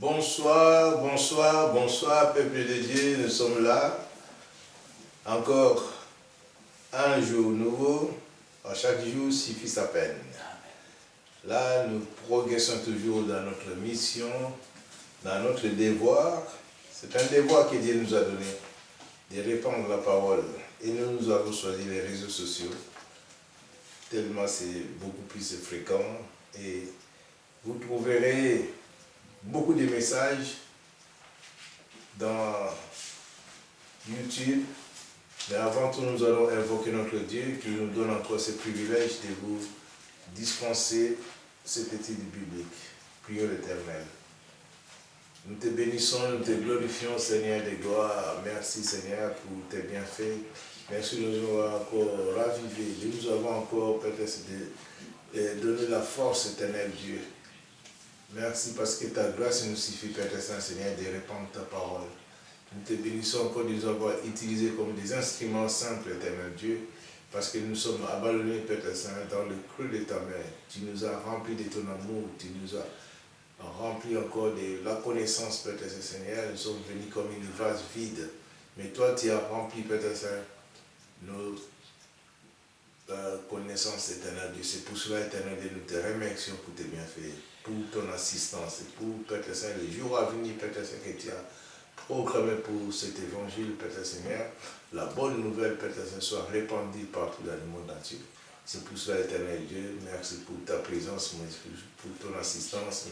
Bonsoir, bonsoir, bonsoir, peuple de Dieu, nous sommes là. Encore un jour nouveau, à chaque jour suffit sa peine. Là, nous progressons toujours dans notre mission, dans notre devoir. C'est un devoir que Dieu nous a donné, de répandre la parole. Et nous avons choisi les réseaux sociaux, tellement c'est beaucoup plus fréquent. Et vous trouverez beaucoup de messages dans YouTube. Mais avant tout, nous allons invoquer notre Dieu qui nous donne encore ce privilège de vous dispenser cette étude biblique. Prions l'Éternel. Nous te bénissons, nous te glorifions, Seigneur de gloire. Merci, Seigneur, pour tes bienfaits. Merci de nous avoir encore ravivés, de nous avoir encore peut-être donné la force, éternel Dieu. Merci parce que ta grâce nous suffit, Père Saint, Seigneur, de répandre ta parole. Nous te bénissons encore de nous avoir utilisés comme des instruments simples, éternel Dieu, parce que nous sommes abandonnés, Père Saint, dans le creux de ta main. Tu nous as remplis de ton amour, tu nous as remplis encore de la connaissance, Père Saint, Seigneur. Nous sommes venus comme une vase vide. Mais toi, tu as rempli, Père Saint, nos connaissances, éternel Dieu. C'est pour cela, éternel Dieu, nous te remercions pour tes bienfaits, pour ton assistance, et pour, Père Saint, les jours à venir, Père Saint, que tu as proclamé pour cet évangile, Père Seigneur, la bonne nouvelle, Père Saint, soit répandue partout dans le monde entier. C'est pour cela, éternel Dieu, merci pour ta présence, pour ton assistance,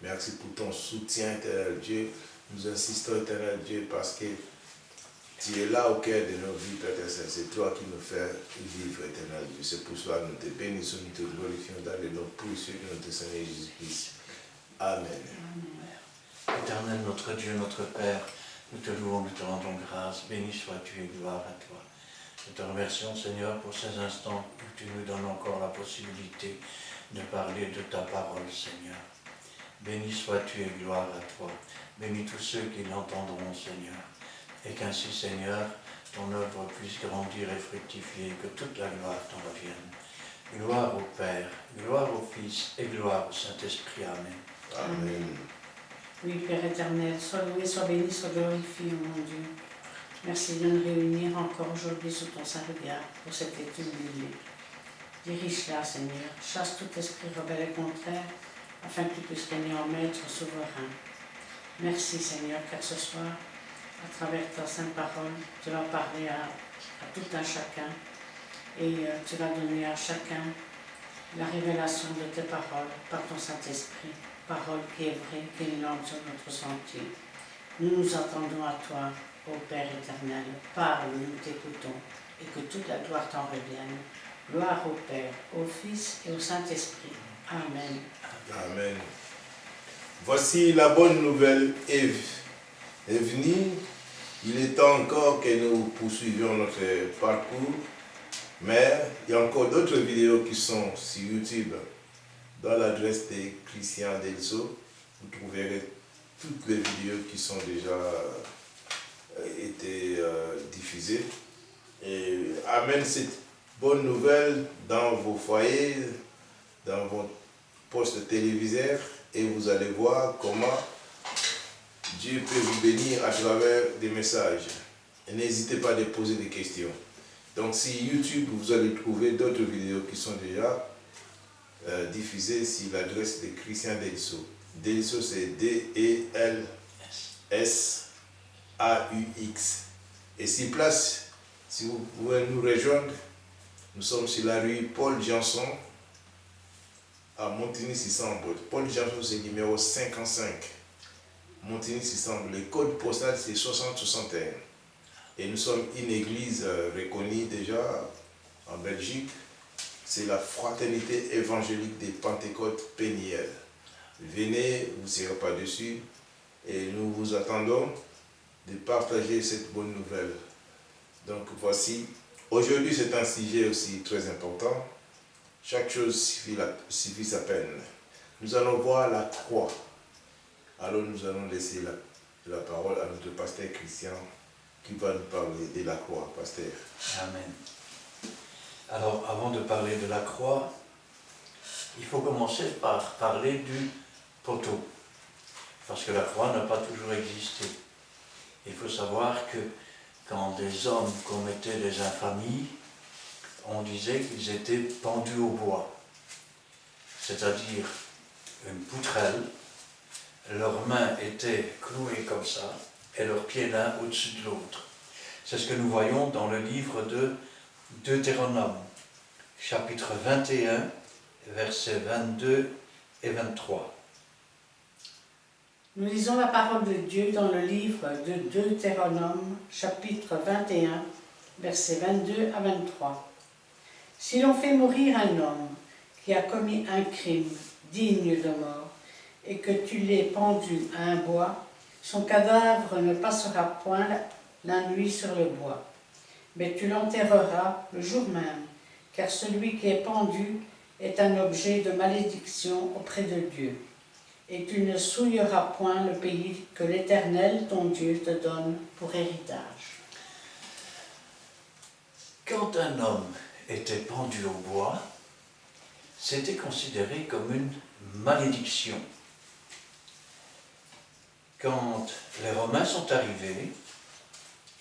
merci pour ton soutien, éternel Dieu. Nous insistons, éternel Dieu, parce que tu es là au cœur de nos vies, Père Saint. C'est toi qui nous fais vivre, éternel Dieu. C'est pour cela que nous te bénissons, nous te glorifions dans le nom précieux de notre Seigneur Jésus-Christ. Amen. Éternel, notre Dieu, notre Père, nous te louons, nous te rendons grâce. Béni sois-tu et gloire à toi. Nous te remercions, Seigneur, pour ces instants où tu nous donnes encore la possibilité de parler de ta parole, Seigneur. Béni sois-tu et gloire à toi. Bénis tous ceux qui l'entendront, Seigneur. Et qu'ainsi, Seigneur, ton œuvre puisse grandir et fructifier, que toute la gloire t'en revienne. Gloire au Père, gloire au Fils et gloire au Saint-Esprit. Amen. Amen. Oui, Père éternel, sois loué, sois béni, sois glorifié, mon Dieu. Merci de nous réunir encore aujourd'hui sous ton saint regard pour cette étude biblique. Dirige-la, Seigneur, chasse tout esprit rebelle et contraire, afin que tu puisses régner en maître souverain. Merci, Seigneur, car ce soir, à travers ta sainte parole, tu vas parler à tout un chacun et tu vas donner à chacun la révélation de tes paroles par ton Saint-Esprit. Parole qui est vraie, qui est une lampe sur notre sentier. Nous nous attendons à toi, ô Père éternel. Parle, nous t'écoutons, et que toute la gloire t'en revienne. Gloire au Père, au Fils et au Saint-Esprit. Amen. Amen. Voici la bonne nouvelle est venue. Il est temps encore que nous poursuivions notre parcours, mais il y a encore d'autres vidéos qui sont sur YouTube. Dans l'adresse de Christian Delso, vous trouverez toutes les vidéos qui sont déjà été diffusées. Et amène cette bonne nouvelle dans vos foyers, dans vos postes téléviseurs, et vous allez voir comment Dieu peut vous bénir à travers des messages. Et n'hésitez pas à poser des questions. Donc sur YouTube, vous allez trouver d'autres vidéos qui sont déjà diffusées sur l'adresse de Christian Delso. Delso, c'est D-E-L-S-A-U-X. Et sur place, si vous pouvez nous rejoindre, nous sommes sur la rue Paul Janson, à Montigny-Sissambre. Paul Janson, c'est numéro 55. Montigny-Sissambre. Le code postal, c'est 6061. Et nous sommes une église reconnue déjà en Belgique. C'est la Fraternité évangélique des Pentecôtes Péniel. Venez, vous ne serez pas dessus. Et nous vous attendons de partager cette bonne nouvelle. Donc voici, aujourd'hui c'est un sujet aussi très important. Chaque chose suffit sa peine. Nous allons voir la croix. Alors nous allons laisser la parole à notre pasteur Christian qui va nous parler de la croix. Pasteur. Amen. Alors, avant de parler de la croix, il faut commencer par parler du poteau. Parce parce que la croix n'a pas toujours existé. Il faut savoir que quand des hommes commettaient des infamies, on disait qu'ils étaient pendus au bois, c'est-à-dire une poutrelle, leurs mains étaient clouées comme ça, et leurs pieds l'un au-dessus de l'autre. C'est ce que nous voyons dans le livre de Deutéronome, chapitre 21, versets 22 et 23. Nous lisons la parole de Dieu dans le livre de Deutéronome, chapitre 21, versets 22 à 23. Si l'on fait mourir un homme qui a commis un crime digne de mort, et que tu l'aies pendu à un bois, son cadavre ne passera point la nuit sur le bois, mais tu l'enterreras le jour même, car celui qui est pendu est un objet de malédiction auprès de Dieu. Et tu ne souilleras point le pays que l'Éternel, ton Dieu, te donne pour héritage. Quand un homme était pendu au bois, c'était considéré comme une malédiction. Quand les Romains sont arrivés,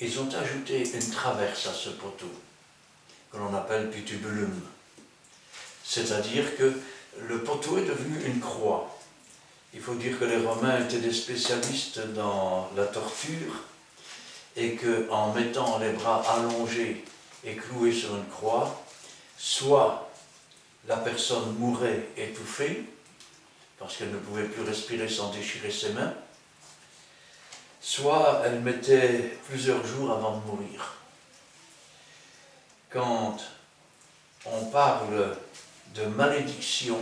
ils ont ajouté une traverse à ce poteau, que l'on appelle pitubulum. C'est-à-dire que le poteau est devenu une croix. Il faut dire que les Romains étaient des spécialistes dans la torture et qu'en mettant les bras allongés et cloués sur une croix, soit la personne mourait étouffée, parce qu'elle ne pouvait plus respirer sans déchirer ses mains, soit elle mettait plusieurs jours avant de mourir. Quand on parle de malédiction,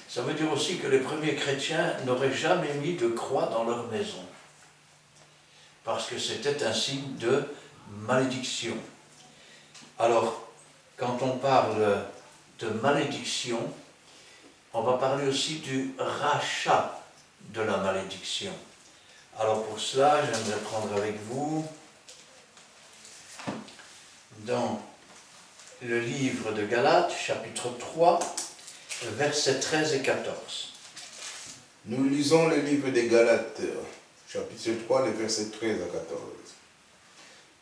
ça veut dire aussi que les premiers chrétiens n'auraient jamais mis de croix dans leur maison, parce que c'était un signe de malédiction. Alors, quand on parle de malédiction, on va parler aussi du rachat de la malédiction. Alors pour cela, j'aimerais prendre avec vous dans le livre de Galates, chapitre 3, versets 13 et 14. Nous lisons le livre des Galates, chapitre 3, les versets 13 à 14.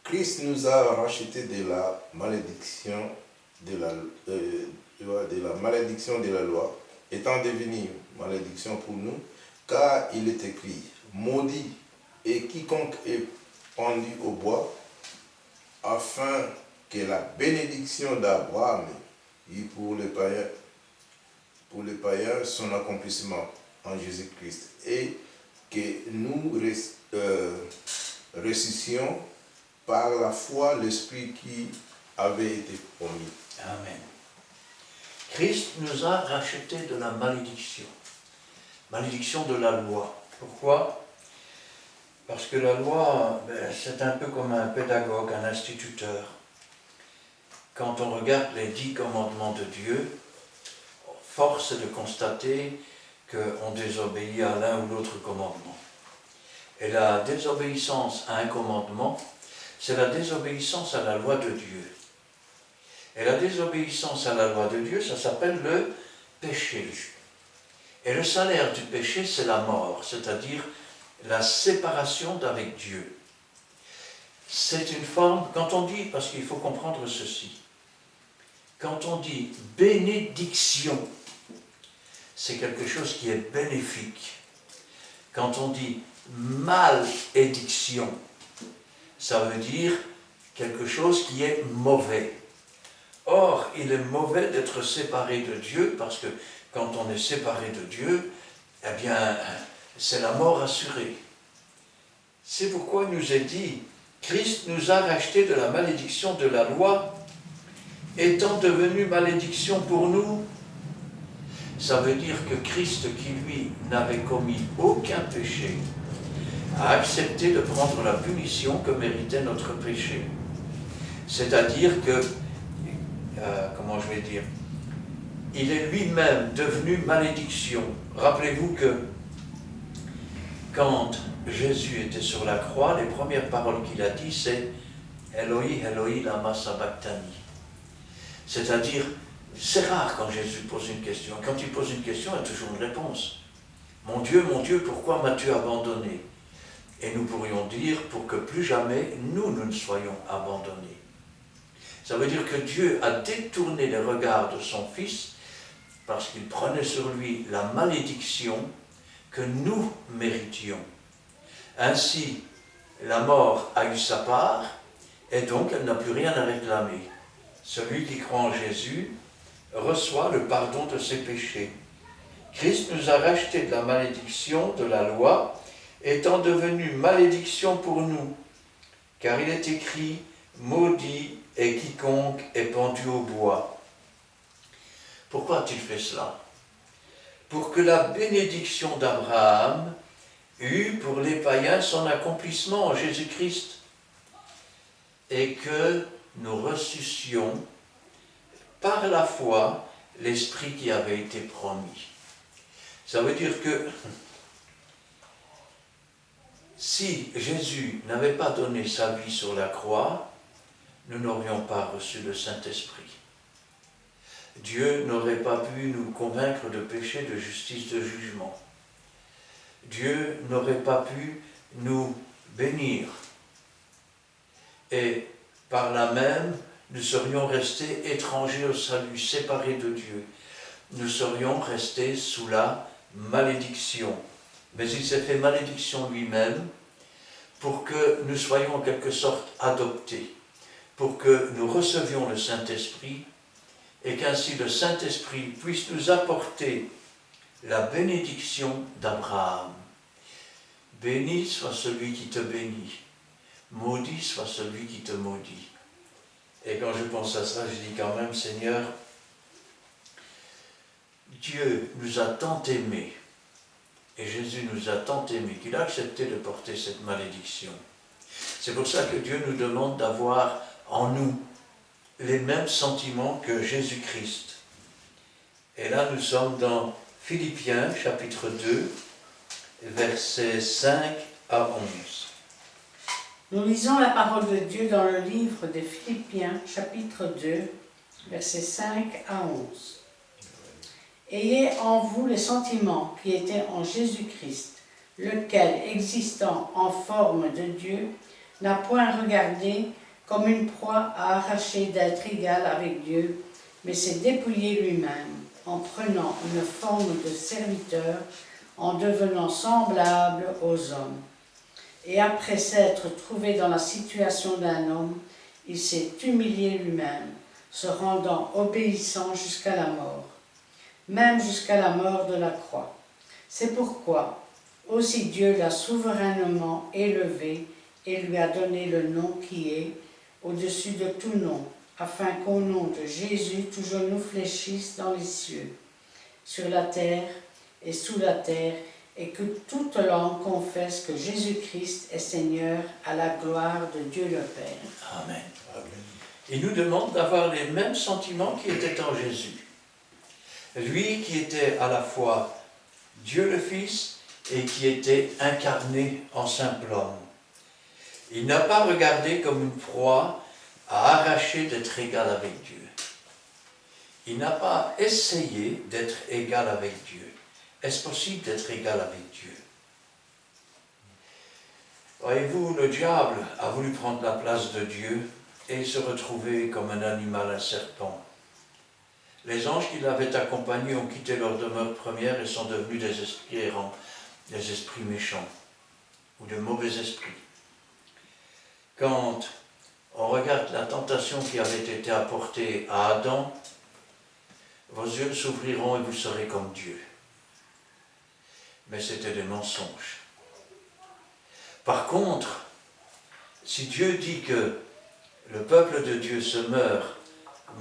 Christ nous a rachetés de la malédiction de la malédiction de la loi, étant devenu malédiction pour nous, car il est écrit, maudit est quiconque est pendu au bois, afin que la bénédiction d'Abraham ait pour les païens son accomplissement en Jésus-Christ, et que nous ressuscitions par la foi l'Esprit qui avait été promis. Amen. Christ nous a rachetés de la malédiction de la loi. Pourquoi ? Parce que la loi, c'est un peu comme un pédagogue, un instituteur. Quand on regarde les 10 commandements de Dieu, force est de constater qu'on désobéit à l'un ou l'autre commandement. Et la désobéissance à un commandement, c'est la désobéissance à la loi de Dieu. Et la désobéissance à la loi de Dieu, ça s'appelle le péché. Et le salaire du péché, c'est la mort, c'est-à-dire la séparation d'avec Dieu. C'est une forme, quand on dit, parce qu'il faut comprendre ceci, quand on dit bénédiction, c'est quelque chose qui est bénéfique. Quand on dit malédiction, ça veut dire quelque chose qui est mauvais. Or, il est mauvais d'être séparé de Dieu, parce que quand on est séparé de Dieu, eh bien, c'est la mort assurée. C'est pourquoi il nous est dit, Christ nous a rachetés de la malédiction de la loi, étant devenu malédiction pour nous. Ça veut dire que Christ, qui lui n'avait commis aucun péché, a accepté de prendre la punition que méritait notre péché. C'est-à-dire que, comment je vais dire, il est lui-même devenu malédiction. Rappelez-vous que quand Jésus était sur la croix, les premières paroles qu'il a dit, c'est « Eloi, Eloi, lama sabachthani ». C'est-à-dire, c'est rare quand Jésus pose une question. Quand il pose une question, il y a toujours une réponse. mon Dieu, pourquoi m'as-tu abandonné ?» Et nous pourrions dire, pour que plus jamais nous ne soyons abandonnés. Ça veut dire que Dieu a détourné les regards de son Fils parce qu'il prenait sur lui la malédiction que nous méritions. Ainsi, la mort a eu sa part et donc elle n'a plus rien à réclamer. Celui qui croit en Jésus reçoit le pardon de ses péchés. Christ nous a rachetés de la malédiction de la loi, étant devenu malédiction pour nous, car il est écrit « Maudit est quiconque est pendu au bois ». Pourquoi a-t-il fait cela? Pour que la bénédiction d'Abraham eût pour les païens son accomplissement en Jésus-Christ, et que nous reçussions par la foi l'Esprit qui avait été promis. Ça veut dire que si Jésus n'avait pas donné sa vie sur la croix, nous n'aurions pas reçu le Saint-Esprit. Dieu n'aurait pas pu nous convaincre de péché, de justice, de jugement. Dieu n'aurait pas pu nous bénir. Et par là même, nous serions restés étrangers au salut, séparés de Dieu. Nous serions restés sous la malédiction. Mais il s'est fait malédiction lui-même pour que nous soyons en quelque sorte adoptés, pour que nous recevions le Saint-Esprit et qu'ainsi le Saint-Esprit puisse nous apporter la bénédiction d'Abraham. Béni soit celui qui te bénit, maudit soit celui qui te maudit. Et quand je pense à ça, je dis quand même, Seigneur, Dieu nous a tant aimés, et Jésus nous a tant aimés, qu'il a accepté de porter cette malédiction. C'est pour ça que Dieu nous demande d'avoir en nous les mêmes sentiments que Jésus-Christ. Et là, nous sommes dans Philippiens, chapitre 2, versets 5 à 11. Nous lisons la parole de Dieu dans le livre des Philippiens, chapitre 2, versets 5 à 11. Ayez en vous les sentiments qui étaient en Jésus-Christ, lequel, existant en forme de Dieu, n'a point regardé comme une proie à arracher d'être égal avec Dieu, mais s'est dépouillé lui-même, en prenant une forme de serviteur, en devenant semblable aux hommes. Et après s'être trouvé dans la situation d'un homme, il s'est humilié lui-même, se rendant obéissant jusqu'à la mort, même jusqu'à la mort de la croix. C'est pourquoi aussi Dieu l'a souverainement élevé et lui a donné le nom qui est au-dessus de tout nom, afin qu'au nom de Jésus, tout genou fléchisse dans les cieux, sur la terre et sous la terre, et que toute langue confesse que Jésus-Christ est Seigneur à la gloire de Dieu le Père. Amen. Amen. Il nous demande d'avoir les mêmes sentiments qui étaient en Jésus. Lui qui était à la fois Dieu le Fils et qui était incarné en simple homme. Il n'a pas regardé comme une proie à arracher d'être égal avec Dieu. Il n'a pas essayé d'être égal avec Dieu. Est-ce possible d'être égal avec Dieu? Voyez-vous, le diable a voulu prendre la place de Dieu et se retrouver comme un animal, un serpent. Les anges qui l'avaient accompagné ont quitté leur demeure première et sont devenus des esprits errants, des esprits méchants ou de mauvais esprits. Quand on regarde la tentation qui avait été apportée à Adam, vos yeux s'ouvriront et vous serez comme Dieu. Mais c'était des mensonges. Par contre, si Dieu dit que le peuple de Dieu se meurt,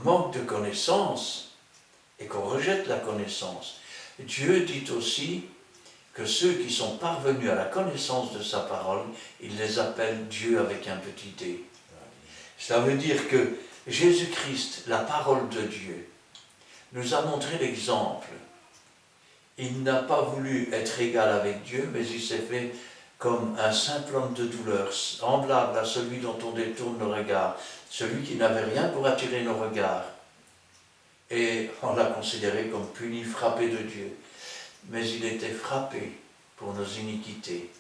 manque de connaissance, et qu'on rejette la connaissance, Dieu dit aussi que ceux qui sont parvenus à la connaissance de sa parole, il les appelle Dieu avec un petit d. Ça veut dire que Jésus-Christ, la parole de Dieu, nous a montré l'exemple. Il n'a pas voulu être égal avec Dieu, mais il s'est fait comme un simple homme de douleur, semblable à celui dont on détourne le regard, celui qui n'avait rien pour attirer nos regards. Et on l'a considéré comme puni, frappé de Dieu. mais il était frappé pour nos iniquités.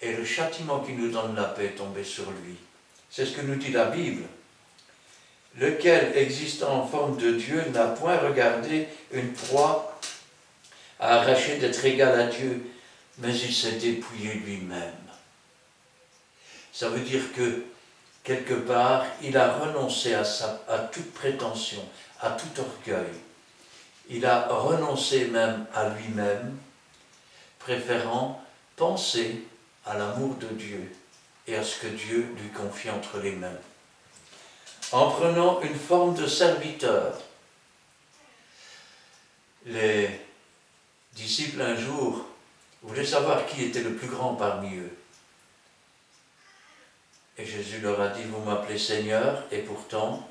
Et le châtiment qui nous donne la paix est tombé sur lui. C'est ce que nous dit la Bible. Lequel, existant en forme de Dieu, n'a point regardé une proie à arracher d'être égal à Dieu, mais il s'est dépouillé lui-même. Ça veut dire que, quelque part, il a renoncé à toute prétention, à tout orgueil. Il a renoncé même à lui-même, préférant penser à l'amour de Dieu et à ce que Dieu lui confie entre les mains. En prenant une forme de serviteur, les disciples un jour voulaient savoir qui était le plus grand parmi eux. Et Jésus leur a dit, vous m'appelez Seigneur, et pourtant,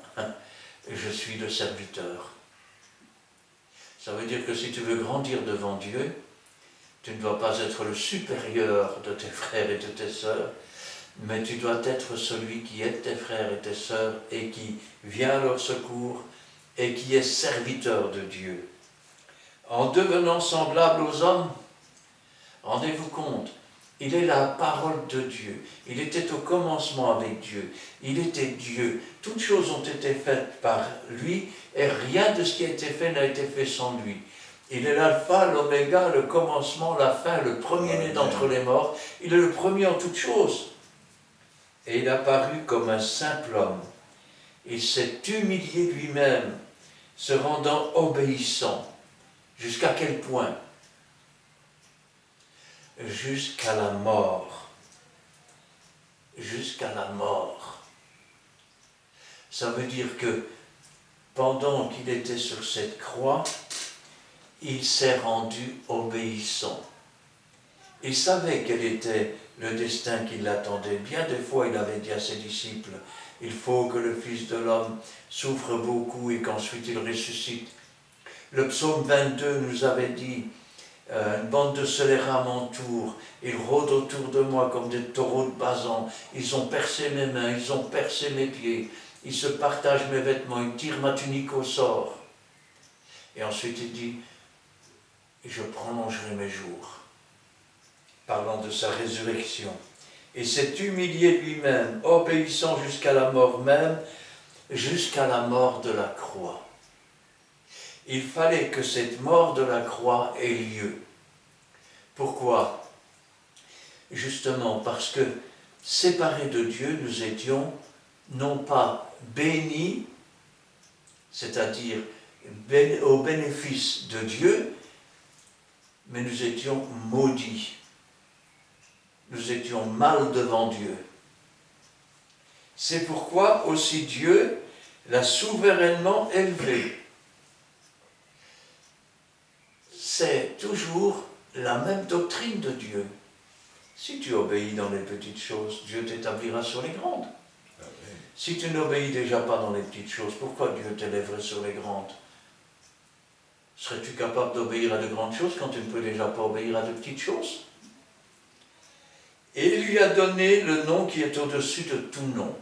je suis le serviteur. Ça veut dire que si tu veux grandir devant Dieu, tu ne dois pas être le supérieur de tes frères et de tes sœurs, mais tu dois être celui qui aide tes frères et tes sœurs et qui vient à leur secours et qui est serviteur de Dieu. En devenant semblable aux hommes, rendez-vous compte, il est la parole de Dieu. Il était au commencement avec Dieu. Il était Dieu. Toutes choses ont été faites par lui et rien de ce qui a été fait n'a été fait sans lui. Il est l'alpha, l'oméga, le commencement, la fin, le premier-né d'entre les morts. Il est le premier en toutes choses. Et il a paru comme un simple homme. Il s'est humilié lui-même, se rendant obéissant. Jusqu'à quel point? Jusqu'à la mort. Jusqu'à la mort. Ça veut dire que pendant qu'il était sur cette croix, il s'est rendu obéissant. Il savait quel était le destin qui l'attendait. Bien des fois, il avait dit à ses disciples, il faut que le Fils de l'homme souffre beaucoup et qu'ensuite il ressuscite. Le psaume 22 nous avait dit, une bande de scélérats m'entoure, ils rôdent autour de moi comme des taureaux de Basan, ils ont percé mes mains, ils ont percé mes pieds, ils se partagent mes vêtements, ils tirent ma tunique au sort. Et ensuite il dit, je prolongerai mes jours, parlant de sa résurrection. Et s'est humilié lui-même, obéissant jusqu'à la mort même, jusqu'à la mort de la croix. Il fallait que cette mort de la croix ait lieu. Pourquoi? Justement parce que, séparés de Dieu, nous étions non pas bénis, c'est-à-dire au bénéfice de Dieu, mais nous étions maudits. Nous étions mal devant Dieu. C'est pourquoi aussi Dieu l'a souverainement élevé. C'est toujours la même doctrine de Dieu. Si tu obéis dans les petites choses, Dieu t'établira sur les grandes. Amen. Si tu n'obéis déjà pas dans les petites choses, pourquoi Dieu t'élèverait sur les grandes? Serais-tu capable d'obéir à de grandes choses quand tu ne peux déjà pas obéir à de petites choses? Et il lui a donné le nom qui est au-dessus de tout nom.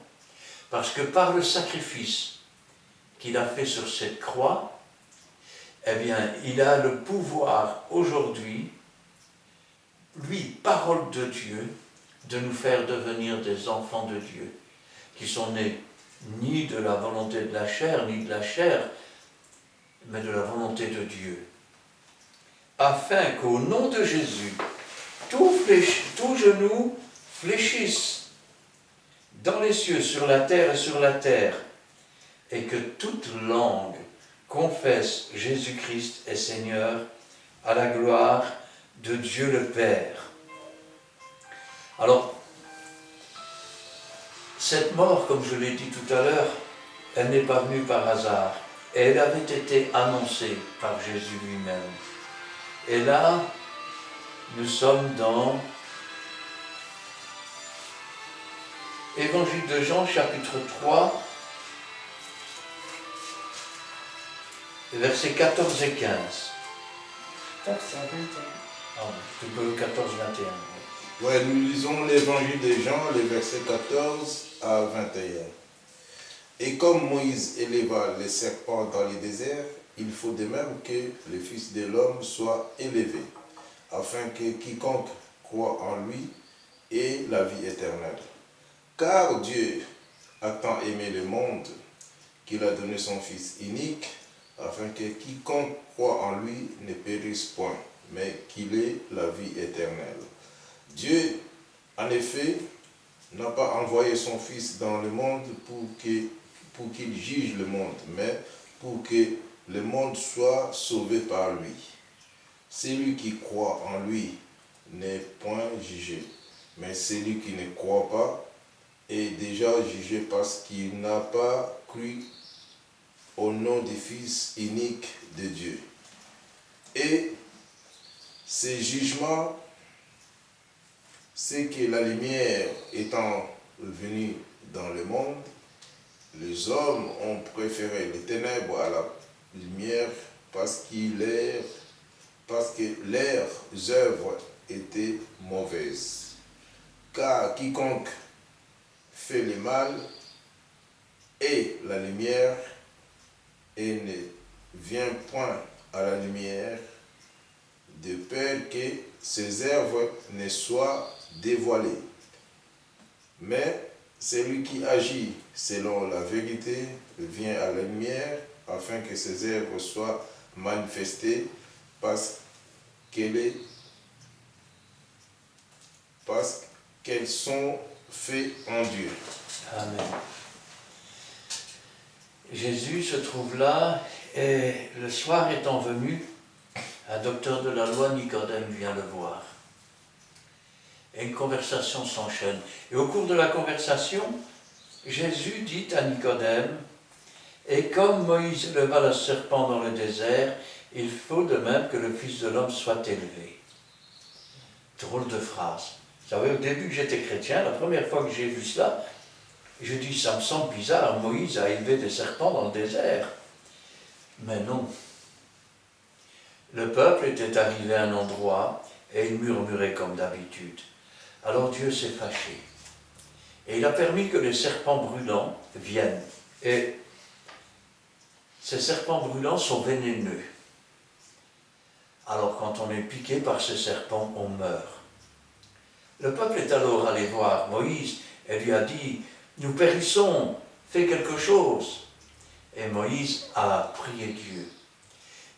Parce que par le sacrifice qu'il a fait sur cette croix, eh bien, il a le pouvoir aujourd'hui, lui, parole de Dieu, de nous faire devenir des enfants de Dieu, qui sont nés ni de la volonté de la chair, ni de la chair, mais de la volonté de Dieu. Afin qu'au nom de Jésus, tout genou fléchisse dans les cieux, sur la terre et sur la terre, et que toute langue confesse Jésus-Christ est Seigneur, à la gloire de Dieu le Père. Alors, cette mort, comme je l'ai dit tout à l'heure, elle n'est pas venue par hasard. Elle avait été annoncée par Jésus lui-même. Et là, nous sommes dans Évangile de Jean, chapitre 3, versets 14 et 15. 14 à 21. Ah, tu peux 14, 21. Ouais, nous lisons l'évangile de Jean, les versets 14 à 21. Et comme Moïse éleva les serpents dans les déserts, il faut de même que le Fils de l'homme soit élevé, afin que quiconque croit en lui ait la vie éternelle. Car Dieu a tant aimé le monde qu'il a donné son Fils unique, afin que quiconque croit en lui ne périsse point, mais qu'il ait la vie éternelle. Dieu, en effet, n'a pas envoyé son Fils dans le monde pour qu'il juge le monde, mais pour que le monde soit sauvé par lui. Celui qui croit en lui n'est point jugé, mais celui qui ne croit pas est déjà jugé parce qu'il n'a pas cru au nom du Fils unique de Dieu. Et ce jugement, c'est que la lumière étant venue dans le monde, les hommes ont préféré les ténèbres à la lumière parce que leurs œuvres étaient mauvaises. Car quiconque fait le mal est la lumière et ne vient point à la lumière, de peur que ses œuvres ne soient dévoilées. Mais celui qui agit selon la vérité vient à la lumière, afin que ses œuvres soient manifestées parce qu'elles sont faites en Dieu. Amen. Jésus se trouve là, et le soir étant venu, un docteur de la loi, Nicodème, vient le voir. Et une conversation s'enchaîne. Et au cours de la conversation, Jésus dit à Nicodème, « Et comme Moïse leva le serpent dans le désert, il faut de même que le Fils de l'homme soit élevé. » Drôle de phrase. Vous savez, au début que j'étais chrétien, la première fois que j'ai vu cela, je dis, ça me semble bizarre, Moïse a élevé des serpents dans le désert. Mais non. Le peuple était arrivé à un endroit et il murmurait comme d'habitude. Alors Dieu s'est fâché. Et il a permis que les serpents brûlants viennent. Et ces serpents brûlants sont vénéneux. Alors quand on est piqué par ces serpents, on meurt. Le peuple est alors allé voir Moïse et lui a dit, « Nous périssons, fais quelque chose. » Et Moïse a prié Dieu.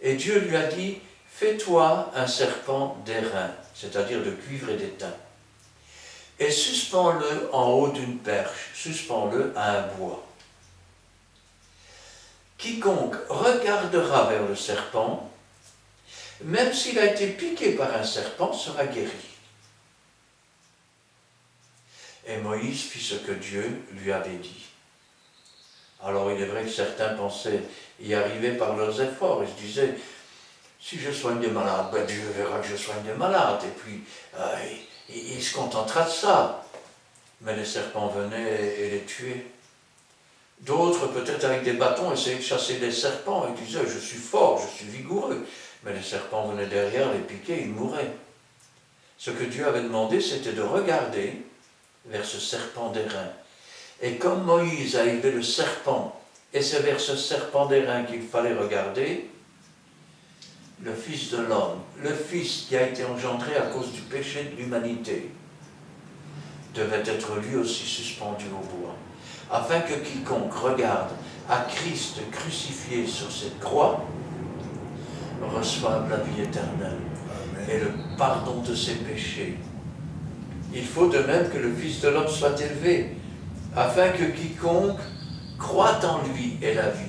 Et Dieu lui a dit, « Fais-toi un serpent d'airain, c'est-à-dire de cuivre et d'étain, et suspends-le en haut d'une perche, suspends-le à un bois. Quiconque regardera vers le serpent, même s'il a été piqué par un serpent, sera guéri. » Et Moïse fit ce que Dieu lui avait dit. Alors il est vrai que certains pensaient y arriver par leurs efforts. Ils se disaient, si je soigne des malades, ben Dieu verra que je soigne des malades. Et puis, il se contentera de ça. Mais les serpents venaient et les tuaient. D'autres, peut-être avec des bâtons, essayaient de chasser des serpents et disaient, je suis fort, je suis vigoureux. Mais les serpents venaient derrière, les piquaient, ils mouraient. Ce que Dieu avait demandé, c'était de regarder vers ce serpent d'airain. Et comme Moïse a élevé le serpent, et c'est vers ce serpent d'airain qu'il fallait regarder, le Fils de l'homme, le Fils qui a été engendré à cause du péché de l'humanité, devait être lui aussi suspendu au bois, afin que quiconque regarde à Christ crucifié sur cette croix reçoive la vie éternelle. Amen. Et le pardon de ses péchés. Il faut de même que le Fils de l'homme soit élevé, afin que quiconque croit en lui ait la vie.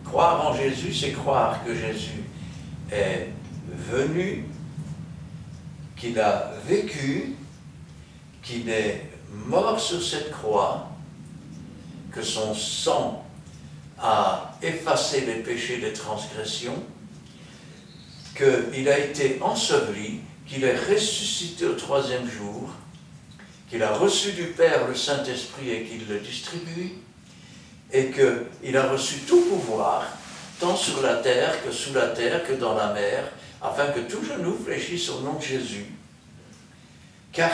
Croire en Jésus, c'est croire que Jésus est venu, qu'il a vécu, qu'il est mort sur cette croix, que son sang a effacé les péchés des transgressions, qu'il a été enseveli, qu'il est ressuscité au 3e jour, qu'il a reçu du Père le Saint-Esprit et qu'il le distribue, et qu'il a reçu tout pouvoir, tant sur la terre, que sous la terre, que dans la mer, afin que tout genou fléchisse au nom de Jésus. Car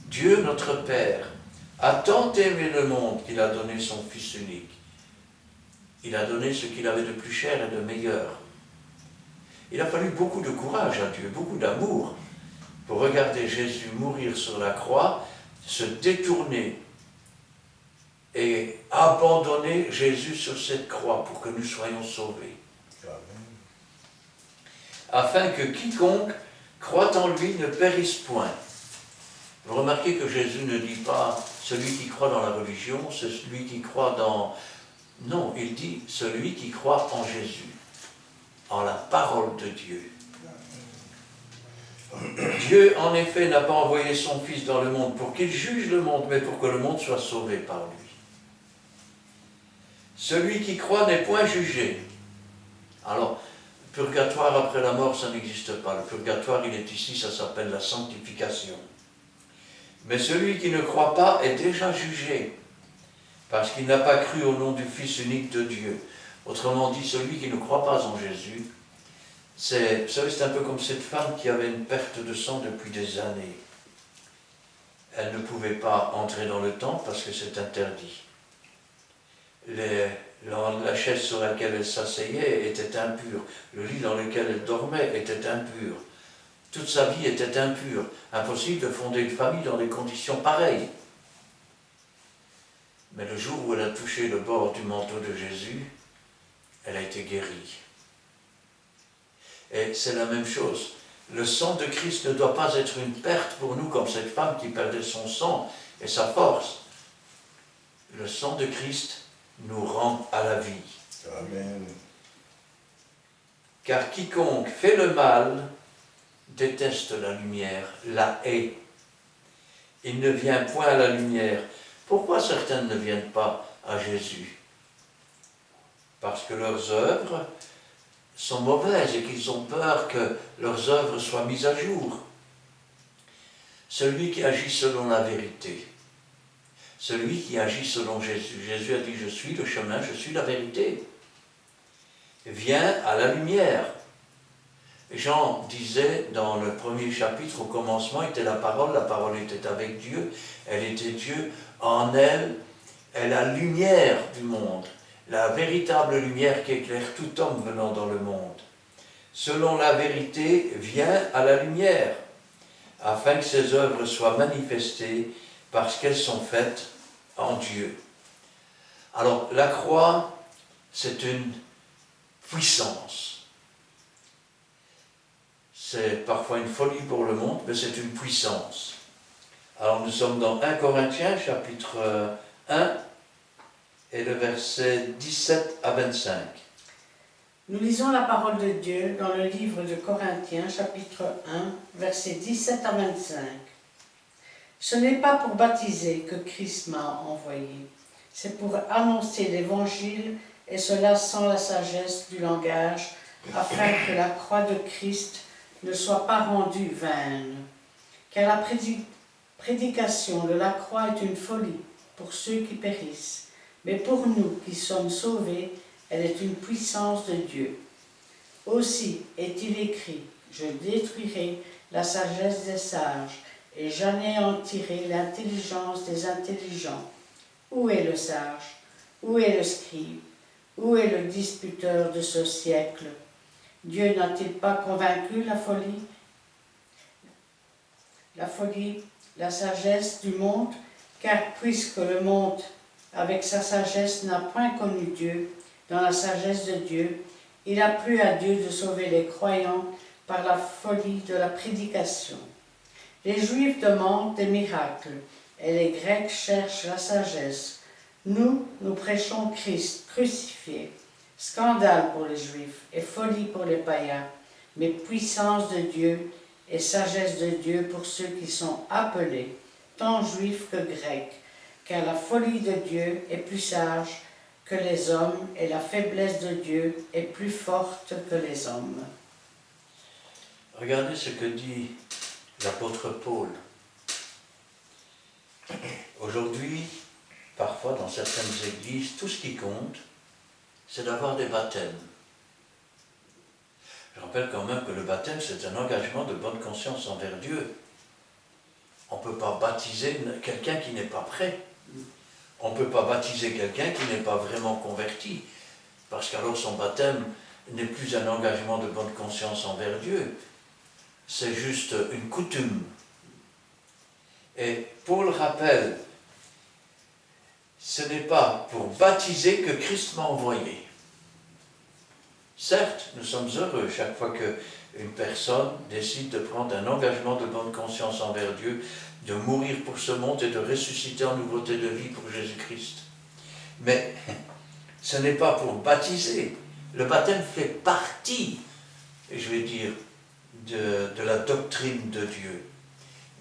Dieu notre Père, a tant aimé le monde qu'il a donné son Fils unique, Il a donné ce qu'il avait de plus cher et de meilleur. Il a fallu beaucoup de courage à Dieu, beaucoup d'amour, pour regarder Jésus mourir sur la croix, se détourner et abandonner Jésus sur cette croix pour que nous soyons sauvés. Amen. Afin que quiconque croit en lui ne périsse point. Vous remarquez que Jésus ne dit pas celui qui croit dans la religion, celui qui croit dans... Non, il dit celui qui croit en Jésus, en la parole de Dieu. Dieu, en effet, n'a pas envoyé son Fils dans le monde pour qu'il juge le monde, mais pour que le monde soit sauvé par lui. Celui qui croit n'est point jugé. Alors, le purgatoire après la mort, ça n'existe pas. Le purgatoire, il est ici, ça s'appelle la sanctification. Mais celui qui ne croit pas est déjà jugé, parce qu'il n'a pas cru au nom du Fils unique de Dieu. Autrement dit, celui qui ne croit pas en Jésus, vous savez, c'est un peu comme cette femme qui avait une perte de sang depuis des années. Elle ne pouvait pas entrer dans le temple parce que c'est interdit. La chaise sur laquelle elle s'asseyait était impure. Le lit dans lequel elle dormait était impur. Toute sa vie était impure. Impossible de fonder une famille dans des conditions pareilles. Mais le jour où elle a touché le bord du manteau de Jésus, elle a été guérie. Et c'est la même chose. Le sang de Christ ne doit pas être une perte pour nous, comme cette femme qui perdait son sang et sa force. Le sang de Christ nous rend à la vie. Amen. Car quiconque fait le mal déteste la lumière, la hait. Il ne vient point à la lumière. Pourquoi certains ne viennent pas à Jésus? Parce que leurs œuvres sont mauvaises et qu'ils ont peur que leurs œuvres soient mises à jour. Celui qui agit selon la vérité, celui qui agit selon Jésus, Jésus a dit « Je suis le chemin, je suis la vérité », vient à la lumière. Jean disait dans le premier chapitre, au commencement était la parole était avec Dieu, elle était Dieu, en elle est la lumière du monde, la véritable lumière qui éclaire tout homme venant dans le monde. Selon la vérité, vient à la lumière, afin que ses œuvres soient manifestées parce qu'elles sont faites en Dieu. Alors, la croix, c'est une puissance. C'est parfois une folie pour le monde, mais c'est une puissance. Alors, nous sommes dans 1 Corinthiens, chapitre 1, et le verset 17 à 25. Nous lisons la parole de Dieu dans le livre de Corinthiens, chapitre 1, versets 17 à 25. Ce n'est pas pour baptiser que Christ m'a envoyé, c'est pour annoncer l'évangile, et cela sans la sagesse du langage, afin que la croix de Christ ne soit pas rendue vaine. Car la prédication de la croix est une folie pour ceux qui périssent, mais pour nous qui sommes sauvés, elle est une puissance de Dieu. Aussi est-il écrit, je détruirai la sagesse des sages et j'anéantirai l'intelligence des intelligents. Où est le sage? Où est le scribe? Où est le disputeur de ce siècle? Dieu n'a-t-il pas convaincu la folie, la sagesse du monde? Car puisque le monde, avec sa sagesse, n'a point connu Dieu, dans la sagesse de Dieu, il a plu à Dieu de sauver les croyants par la folie de la prédication. Les Juifs demandent des miracles, et les Grecs cherchent la sagesse. Nous prêchons Christ crucifié, scandale pour les Juifs et folie pour les païens, mais puissance de Dieu et sagesse de Dieu pour ceux qui sont appelés, tant Juifs que Grecs, car la folie de Dieu est plus sage que les hommes, et la faiblesse de Dieu est plus forte que les hommes. Regardez ce que dit l'apôtre Paul. Aujourd'hui, parfois dans certaines églises, tout ce qui compte, c'est d'avoir des baptêmes. Je rappelle quand même que le baptême, c'est un engagement de bonne conscience envers Dieu. On ne peut pas baptiser quelqu'un qui n'est pas prêt. On ne peut pas baptiser quelqu'un qui n'est pas vraiment converti. parce qu'alors son baptême n'est plus un engagement de bonne conscience envers Dieu, c'est juste une coutume. Et Paul rappelle, ce n'est pas pour baptiser que Christ m'a envoyé. Certes, nous sommes heureux chaque fois qu'une personne décide de prendre un engagement de bonne conscience envers Dieu, de mourir pour ce monde et de ressusciter en nouveauté de vie pour Jésus-Christ. Mais ce n'est pas pour baptiser. Le baptême fait partie, je vais dire, de la doctrine de Dieu.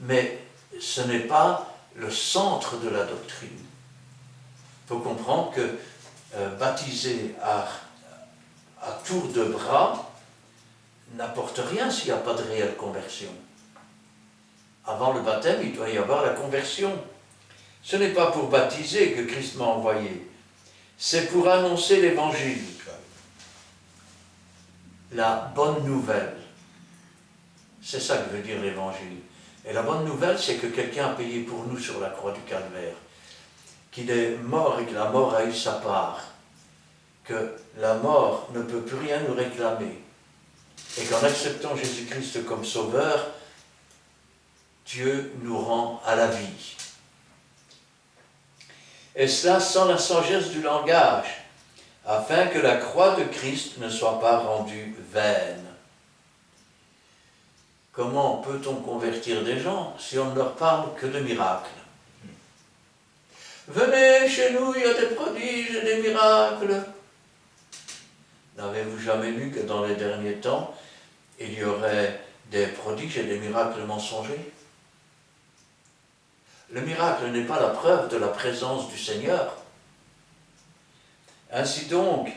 Mais ce n'est pas le centre de la doctrine. Il faut comprendre que baptiser à tour de bras n'apporte rien s'il n'y a pas de réelle conversion. Avant le baptême, il doit y avoir la conversion. Ce n'est pas pour baptiser que Christ m'a envoyé, c'est pour annoncer l'évangile, la bonne nouvelle. C'est ça que veut dire l'évangile. Et la bonne nouvelle, c'est que quelqu'un a payé pour nous sur la croix du Calvaire, qu'il est mort et que la mort a eu sa part, que la mort ne peut plus rien nous réclamer, et qu'en acceptant Jésus-Christ comme sauveur, Dieu nous rend à la vie. Et cela sans la sagesse du langage, afin que la croix de Christ ne soit pas rendue vaine. Comment peut-on convertir des gens si on ne leur parle que de miracles? Venez chez nous, il y a des prodiges et des miracles. N'avez-vous jamais lu que dans les derniers temps, il y aurait des prodiges et des miracles mensongers? Le miracle n'est pas la preuve de la présence du Seigneur. Ainsi donc,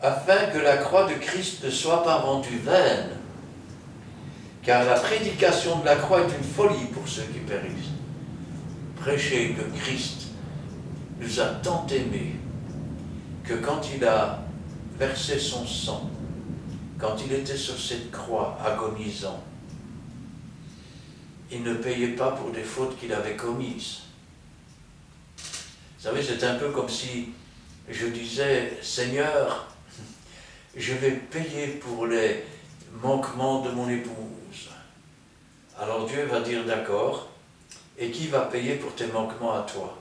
afin que la croix de Christ ne soit pas rendue vaine, car la prédication de la croix est une folie pour ceux qui périssent. Prêcher que Christ nous a tant aimés, que quand il a versé son sang, quand il était sur cette croix agonisant, il ne payait pas pour des fautes qu'il avait commises. Vous savez, c'est un peu comme si je disais, Seigneur, je vais payer pour les manquements de mon épouse. Alors Dieu va dire, d'accord, et qui va payer pour tes manquements à toi?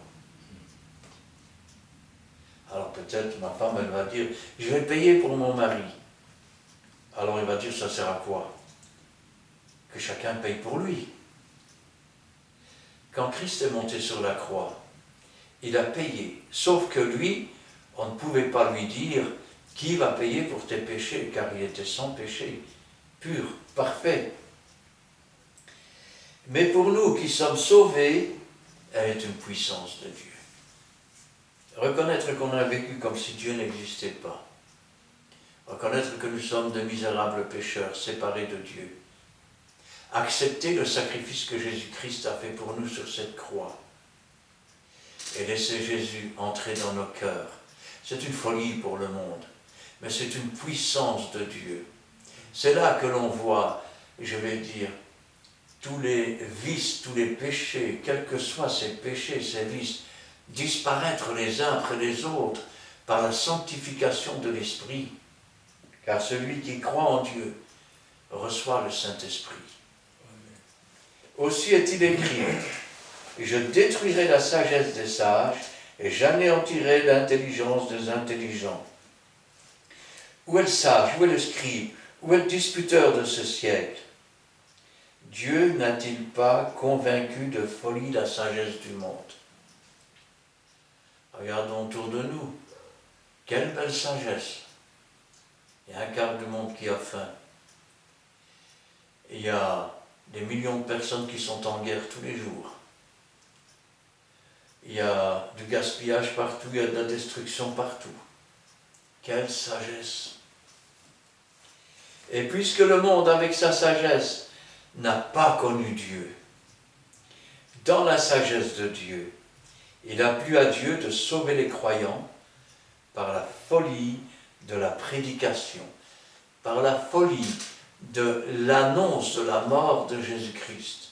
Alors peut-être ma femme, elle va dire, je vais payer pour mon mari. Alors il va dire, ça sert à quoi? Que chacun paye pour lui. Quand Christ est monté sur la croix, il a payé. Sauf que lui, on ne pouvait pas lui dire qui va payer pour tes péchés, car il était sans péché, pur, parfait. Mais pour nous qui sommes sauvés, elle est une puissance de Dieu. Reconnaître qu'on a vécu comme si Dieu n'existait pas. Reconnaître que nous sommes de misérables pécheurs, séparés de Dieu. Accepter le sacrifice que Jésus-Christ a fait pour nous sur cette croix. Et laisser Jésus entrer dans nos cœurs. C'est une folie pour le monde, mais c'est une puissance de Dieu. C'est là que l'on voit, je vais dire, tous les vices, tous les péchés, quels que soient ces péchés, ces vices, disparaître les uns après les autres par la sanctification de l'Esprit. Car celui qui croit en Dieu reçoit le Saint-Esprit. Aussi est-il écrit, je détruirai la sagesse des sages et j'anéantirai l'intelligence des intelligents. Où est le sage, où est le scribe, où est le disputeur de ce siècle? Dieu n'a-t-il pas convaincu de folie la sagesse du monde? Regardons autour de nous. Quelle belle sagesse! Il y a un quart du monde qui a faim. Il y a des millions de personnes qui sont en guerre tous les jours. Il y a du gaspillage partout, il y a de la destruction partout. Quelle sagesse! Et puisque le monde, avec sa sagesse, n'a pas connu Dieu, dans la sagesse de Dieu, il a plu à Dieu de sauver les croyants par la folie de la prédication, par la folie de l'annonce de la mort de Jésus-Christ,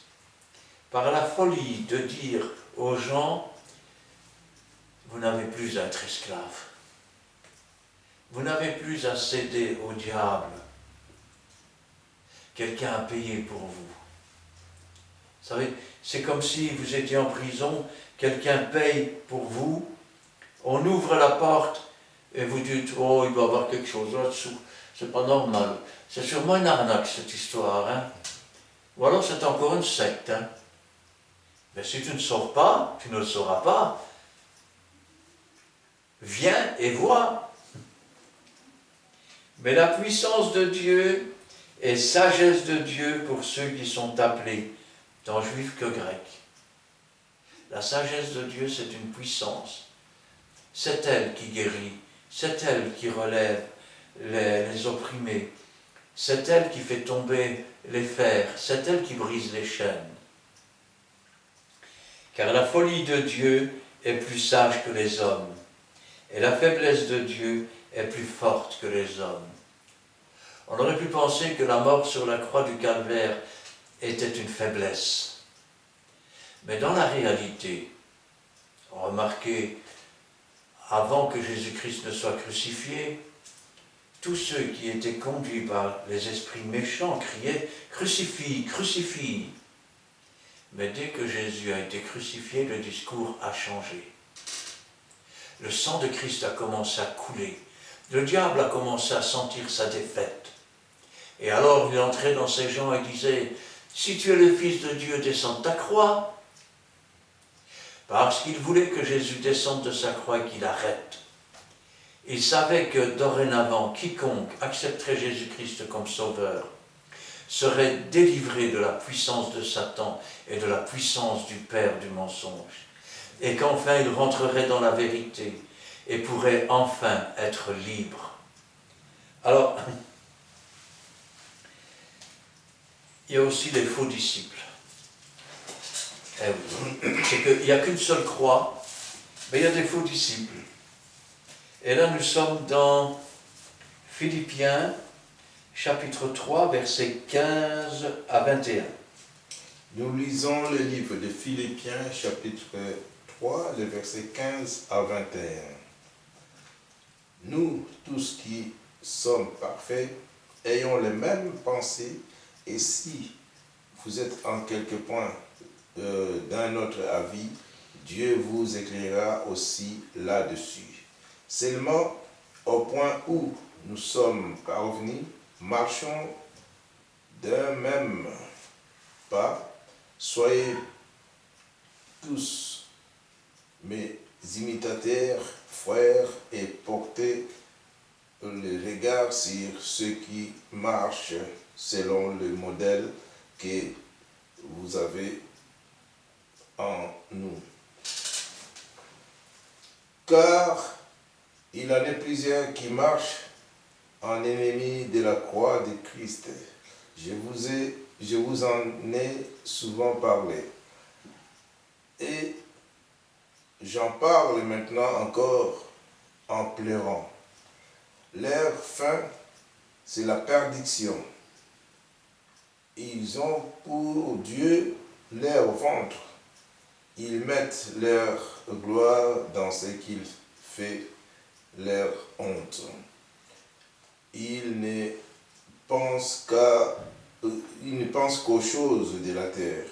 par la folie de dire aux gens, vous n'avez plus à être esclave. Vous n'avez plus à céder au diable. Quelqu'un a payé pour vous. Vous savez, c'est comme si vous étiez en prison, quelqu'un paye pour vous, on ouvre la porte et vous dites « Oh, il doit y avoir quelque chose là-dessous, c'est pas normal. » C'est sûrement une arnaque cette histoire, hein. Ou alors c'est encore une secte, hein. Mais si tu ne sors pas, tu ne le sauras pas. Viens et vois. Mais la puissance de Dieu et sagesse de Dieu pour ceux qui sont appelés, tant juifs que grecs. La sagesse de Dieu, c'est une puissance. C'est elle qui guérit, c'est elle qui relève les opprimés, c'est elle qui fait tomber les fers, c'est elle qui brise les chaînes. Car la folie de Dieu est plus sage que les hommes, et la faiblesse de Dieu est plus forte que les hommes. On aurait pu penser que la mort sur la croix du calvaire était une faiblesse. Mais dans la réalité, remarquez, avant que Jésus-Christ ne soit crucifié, tous ceux qui étaient conduits par les esprits méchants criaient « Crucifie, crucifie !» Mais dès que Jésus a été crucifié, le discours a changé. Le sang de Christ a commencé à couler. Le diable a commencé à sentir sa défaite. Et alors il entrait dans ces gens et disait « Si tu es le Fils de Dieu, descends de ta croix !» Parce qu'il voulait que Jésus descende de sa croix et qu'il arrête. Il savait que dorénavant, quiconque accepterait Jésus-Christ comme sauveur serait délivré de la puissance de Satan et de la puissance du père du mensonge. Et qu'enfin il rentrerait dans la vérité et pourrait enfin être libre. Alors, il y a aussi les faux disciples. Eh oui. C'est qu'il n'y a qu'une seule croix, mais il y a des faux disciples. Et là, nous sommes dans Philippiens, chapitre 3, versets 15 à 21. Nous lisons le livre de Philippiens, chapitre 3, les versets 15 à 21. Nous, tous qui sommes parfaits, ayons les mêmes pensées, et si vous êtes en quelque point d'un autre avis, Dieu vous éclairera aussi là-dessus. Seulement, au point où nous sommes parvenus, marchons d'un même pas, soyez tous mes imitateurs, frères, et portez le regard sur ceux qui marchent selon le modèle que vous avez en nous. Car il en est plusieurs qui marchent en ennemis de la croix de Christ. Je vous en ai souvent parlé. Et j'en parle maintenant encore en pleurant. Leur fin, c'est la perdition. Ils ont pour Dieu leur ventre. Ils mettent leur gloire dans ce qu'ils font leur honte. Ils ne pensent qu'aux choses de la terre.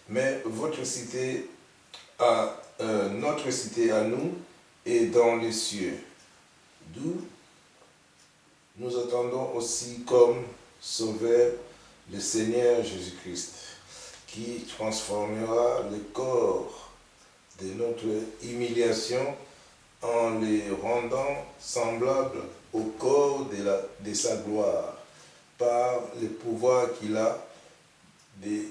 Mais notre cité à nous est dans les cieux, d'où nous attendons aussi comme sauveur le Seigneur Jésus-Christ, qui transformera le corps de notre humiliation en les rendant semblables au corps de sa gloire, par le pouvoir qu'il a de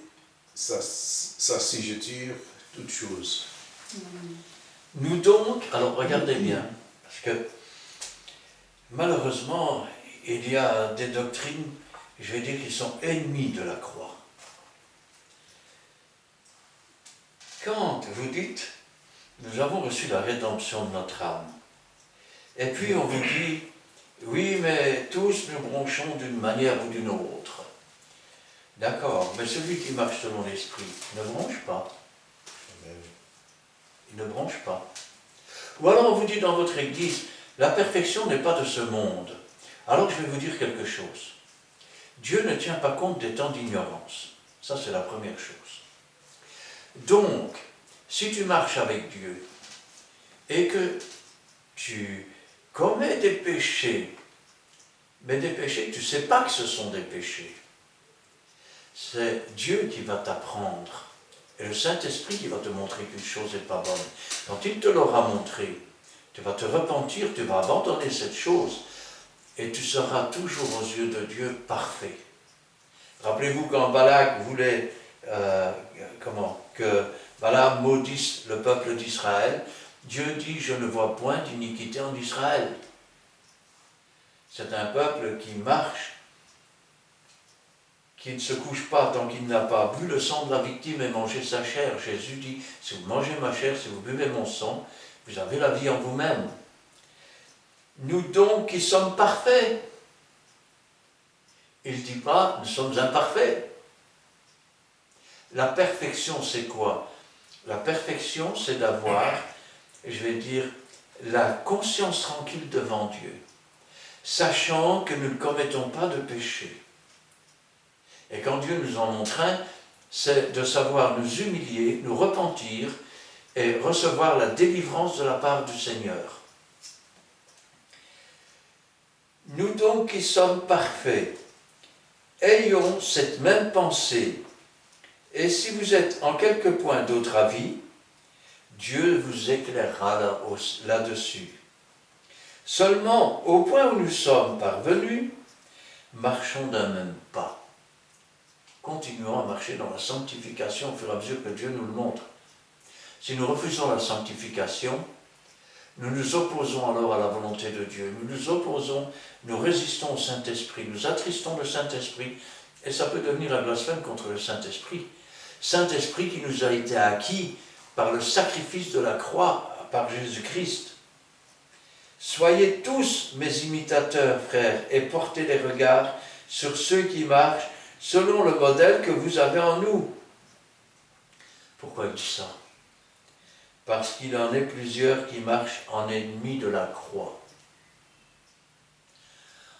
sa sujeture toutes choses. Nous donc, alors regardez bien, parce que malheureusement, il y a des doctrines, je vais dire, qui sont ennemies de la croix. Quand vous dites, nous avons reçu la rédemption de notre âme, et puis on vous dit, oui, mais tous nous bronchons d'une manière ou d'une autre. D'accord, mais celui qui marche selon l'esprit ne bronche pas. Il ne bronche pas. Ou alors on vous dit dans votre église, la perfection n'est pas de ce monde. Alors je vais vous dire quelque chose. Dieu ne tient pas compte des temps d'ignorance. Ça, c'est la première chose. Donc, si tu marches avec Dieu et que tu commets des péchés, mais des péchés, tu ne sais pas que ce sont des péchés, c'est Dieu qui va t'apprendre. Et le Saint-Esprit qui va te montrer qu'une chose n'est pas bonne. Quand il te l'aura montré, tu vas te repentir, tu vas abandonner cette chose, et tu seras toujours aux yeux de Dieu parfait. Rappelez-vous quand Balak voulait que Balaam maudisse le peuple d'Israël, Dieu dit « Je ne vois point d'iniquité en Israël ». C'est un peuple qui marche, qui ne se couche pas tant qu'il n'a pas bu le sang de la victime et mangé sa chair. Jésus dit « Si vous mangez ma chair, si vous buvez mon sang, vous avez la vie en vous-même ». Nous donc qui sommes parfaits, il ne dit pas « Nous sommes imparfaits ». La perfection, c'est quoi? La perfection, c'est d'avoir, je vais dire, la conscience tranquille devant Dieu, sachant que nous ne commettons pas de péché. Et quand Dieu nous en montre un, c'est de savoir nous humilier, nous repentir et recevoir la délivrance de la part du Seigneur. Nous donc qui sommes parfaits, ayons cette même pensée. Et si vous êtes en quelque point d'autre avis, Dieu vous éclairera là-dessus. Seulement, au point où nous sommes parvenus, marchons d'un même pas. Continuons à marcher dans la sanctification au fur et à mesure que Dieu nous le montre. Si nous refusons la sanctification, nous nous opposons alors à la volonté de Dieu. Nous nous opposons, nous résistons au Saint-Esprit, nous attristons le Saint-Esprit, et ça peut devenir un blasphème contre le Saint-Esprit. Saint-Esprit qui nous a été acquis par le sacrifice de la croix, par Jésus-Christ. Soyez tous mes imitateurs, frères, et portez les regards sur ceux qui marchent selon le modèle que vous avez en nous. Pourquoi il dit ça? Parce qu'il en est plusieurs qui marchent en ennemis de la croix.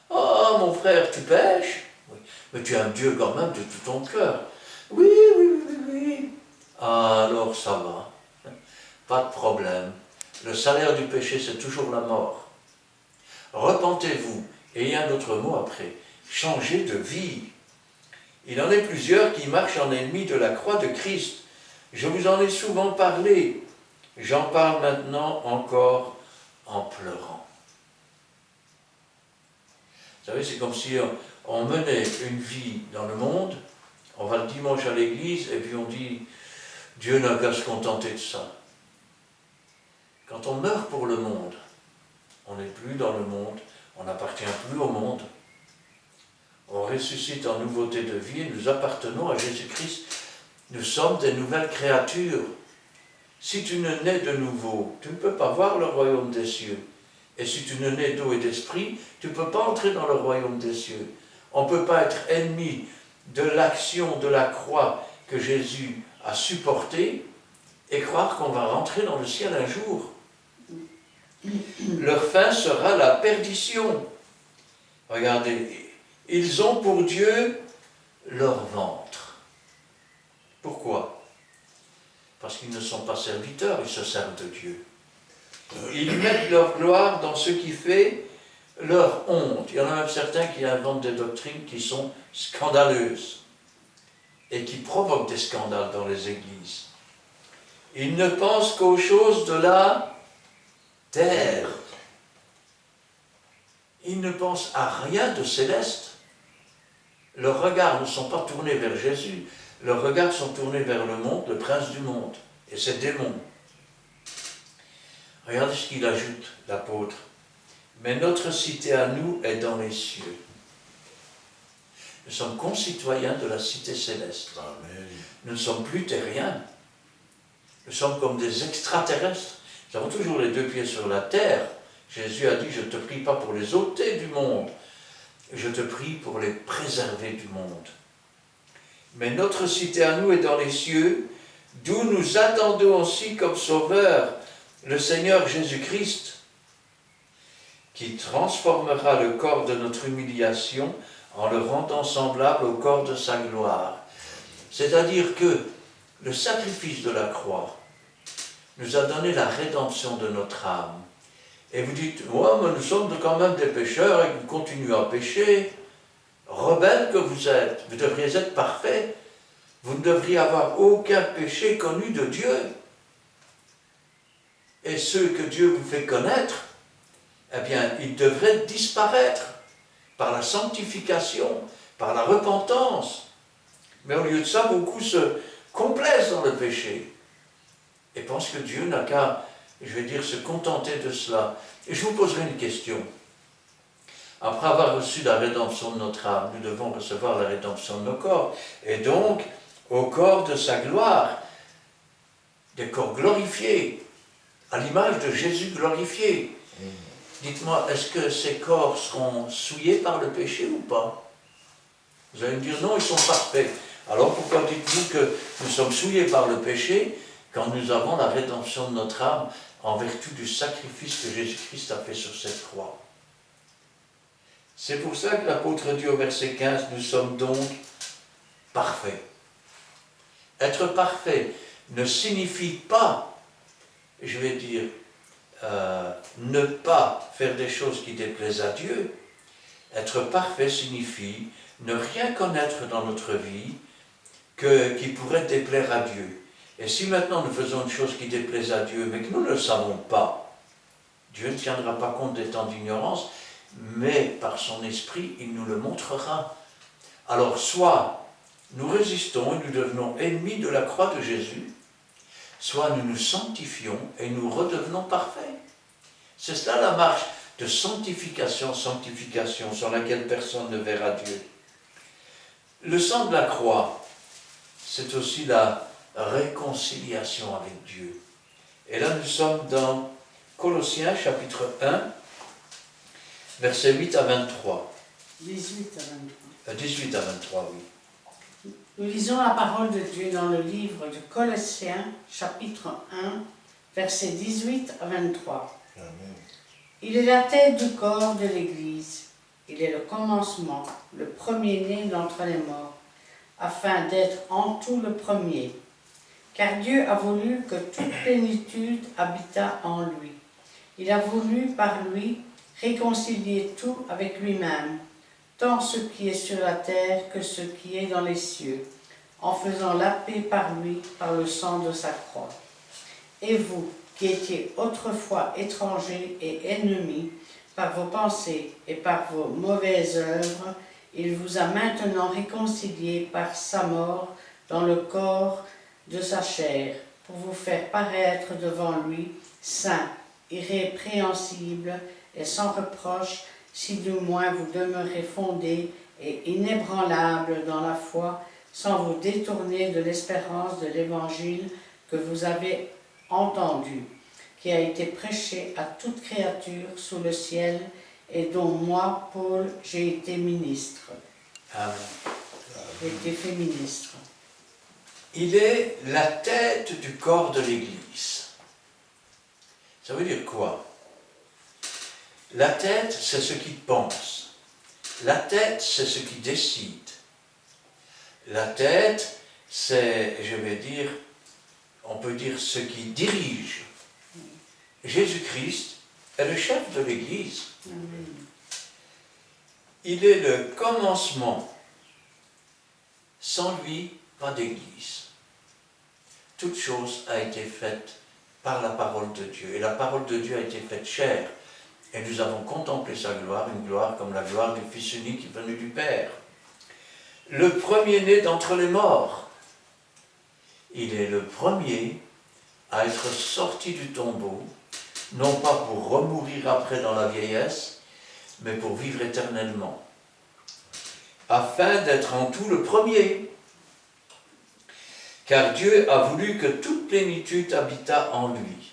Oh, mon frère, tu pêches? Oui. Mais tu aimes Dieu quand même de tout ton cœur. Oui. Alors ça va. Pas de problème. Le salaire du péché, c'est toujours la mort. Repentez-vous. Et il y a un autre mot après. Changez de vie. Il en est plusieurs qui marchent en ennemis de la croix de Christ. Je vous en ai souvent parlé. J'en parle maintenant encore en pleurant. Vous savez, c'est comme si on menait une vie dans le monde, on va le dimanche à l'église, et puis on dit, Dieu n'a qu'à se contenter de ça. Quand on meurt pour le monde, on n'est plus dans le monde, on n'appartient plus au monde. On ressuscite en nouveauté de vie et nous appartenons à Jésus-Christ. Nous sommes des nouvelles créatures. Si tu ne nais de nouveau, tu ne peux pas voir le royaume des cieux. Et si tu ne nais d'eau et d'esprit, tu ne peux pas entrer dans le royaume des cieux. On ne peut pas être ennemi de l'action de la croix que Jésus a supportée et croire qu'on va rentrer dans le ciel un jour. Leur fin sera la perdition. Regardez, ils ont pour Dieu leur ventre. Pourquoi? Parce qu'ils ne sont pas serviteurs, ils se servent de Dieu. Ils mettent leur gloire dans ce qui fait leur honte. Il y en a même certains qui inventent des doctrines qui sont scandaleuses et qui provoquent des scandales dans les églises. Ils ne pensent qu'aux choses de la terre. Ils ne pensent à rien de céleste. Leurs regards ne sont pas tournés vers Jésus. Leurs regards sont tournés vers le monde, le prince du monde, et ses démons. Regardez ce qu'il ajoute, l'apôtre. Mais notre cité à nous est dans les cieux. Nous sommes concitoyens de la cité céleste. Amen. Nous ne sommes plus terriens. Nous sommes comme des extraterrestres. Nous avons toujours les deux pieds sur la terre. Jésus a dit, je ne te prie pas pour les ôter du monde, je te prie pour les préserver du monde. Mais notre cité à nous est dans les cieux, d'où nous attendons aussi comme sauveur le Seigneur Jésus-Christ, qui transformera le corps de notre humiliation en le rendant semblable au corps de sa gloire. C'est-à-dire que le sacrifice de la croix nous a donné la rédemption de notre âme. Et vous dites, ouais, mais nous sommes quand même des pécheurs et nous continuons à pécher. Rebelles que vous êtes, vous devriez être parfaits. Vous ne devriez avoir aucun péché connu de Dieu. Et ceux que Dieu vous fait connaître, eh bien, ils devraient disparaître par la sanctification, par la repentance. Mais au lieu de ça, beaucoup se complaisent dans le péché et pensent que Dieu n'a qu'à, je vais dire, se contenter de cela. Et je vous poserai une question. Après avoir reçu la rédemption de notre âme, nous devons recevoir la rédemption de nos corps, et donc au corps de sa gloire, des corps glorifiés, à l'image de Jésus glorifié. Dites-moi, est-ce que ces corps seront souillés par le péché ou pas? Vous allez me dire, non, ils sont parfaits. Alors pourquoi dites-vous que nous sommes souillés par le péché quand nous avons la rédemption de notre âme en vertu du sacrifice que Jésus-Christ a fait sur cette croix? C'est pour ça que l'apôtre dit au verset 15, nous sommes donc parfaits. Être parfait ne signifie pas, je vais dire, ne pas faire des choses qui déplaisent à Dieu. Être parfait signifie ne rien connaître dans notre vie qui pourrait déplaire à Dieu. Et si maintenant nous faisons une chose qui déplaise à Dieu, mais que nous ne le savons pas, Dieu ne tiendra pas compte des temps d'ignorance, mais par son esprit, il nous le montrera. Alors soit nous résistons et nous devenons ennemis de la croix de Jésus, soit nous nous sanctifions et nous redevenons parfaits. C'est cela la marche de sanctification sur laquelle personne ne verra Dieu. Le sang de la croix, c'est aussi la réconciliation avec Dieu. Et là, nous sommes dans Colossiens chapitre 1, versets 8 à 23. 18 à 23. 18 à 23, oui. Nous lisons la parole de Dieu dans le livre de Colossiens, chapitre 1, versets 18 à 23. Amen. Il est la tête du corps de l'Église. Il est le commencement, le premier-né d'entre les morts, afin d'être en tout le premier. Car Dieu a voulu que toute plénitude habitât en lui. Il a voulu par lui réconcilier tout avec lui-même, tant ce qui est sur la terre que ce qui est dans les cieux, en faisant la paix par lui, par le sang de sa croix. Et vous, qui étiez autrefois étrangers et ennemis, par vos pensées et par vos mauvaises œuvres, il vous a maintenant réconciliés par sa mort dans le corps de sa chair, pour vous faire paraître devant lui, saints, irrépréhensibles et sans reproche, si du moins vous demeurez fondés et inébranlables dans la foi, sans vous détourner de l'espérance de l'évangile que vous avez entendu, qui a été prêché à toute créature sous le ciel, et dont moi, Paul, j'ai été ministre. Amen. J'ai été fait ministre. Il est la tête du corps de l'Église. Ça veut dire quoi? La tête, c'est ce qui pense. La tête, c'est ce qui décide. La tête, c'est, je vais dire, on peut dire ce qui dirige. Jésus-Christ est le chef de l'Église. Amen. Il est le commencement. Sans lui, pas d'Église. Toute chose a été faite par la parole de Dieu. Et la parole de Dieu a été faite chair. Et nous avons contemplé sa gloire, une gloire comme la gloire du Fils unique venu du Père. Le premier-né d'entre les morts. Il est le premier à être sorti du tombeau, non pas pour remourir après dans la vieillesse, mais pour vivre éternellement, afin d'être en tout le premier. Car Dieu a voulu que toute plénitude habitât en lui.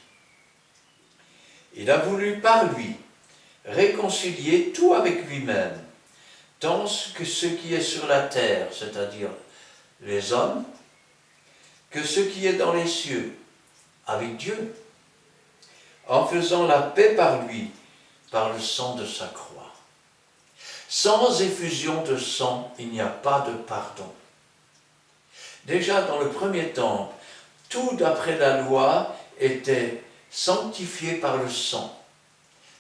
Il a voulu par lui réconcilier tout avec lui-même, tant que ce qui est sur la terre, c'est-à-dire les hommes, que ce qui est dans les cieux, avec Dieu. en faisant la paix par lui, par le sang de sa croix. Sans effusion de sang, il n'y a pas de pardon. Déjà dans le premier temple, tout d'après la loi était sanctifié par le sang.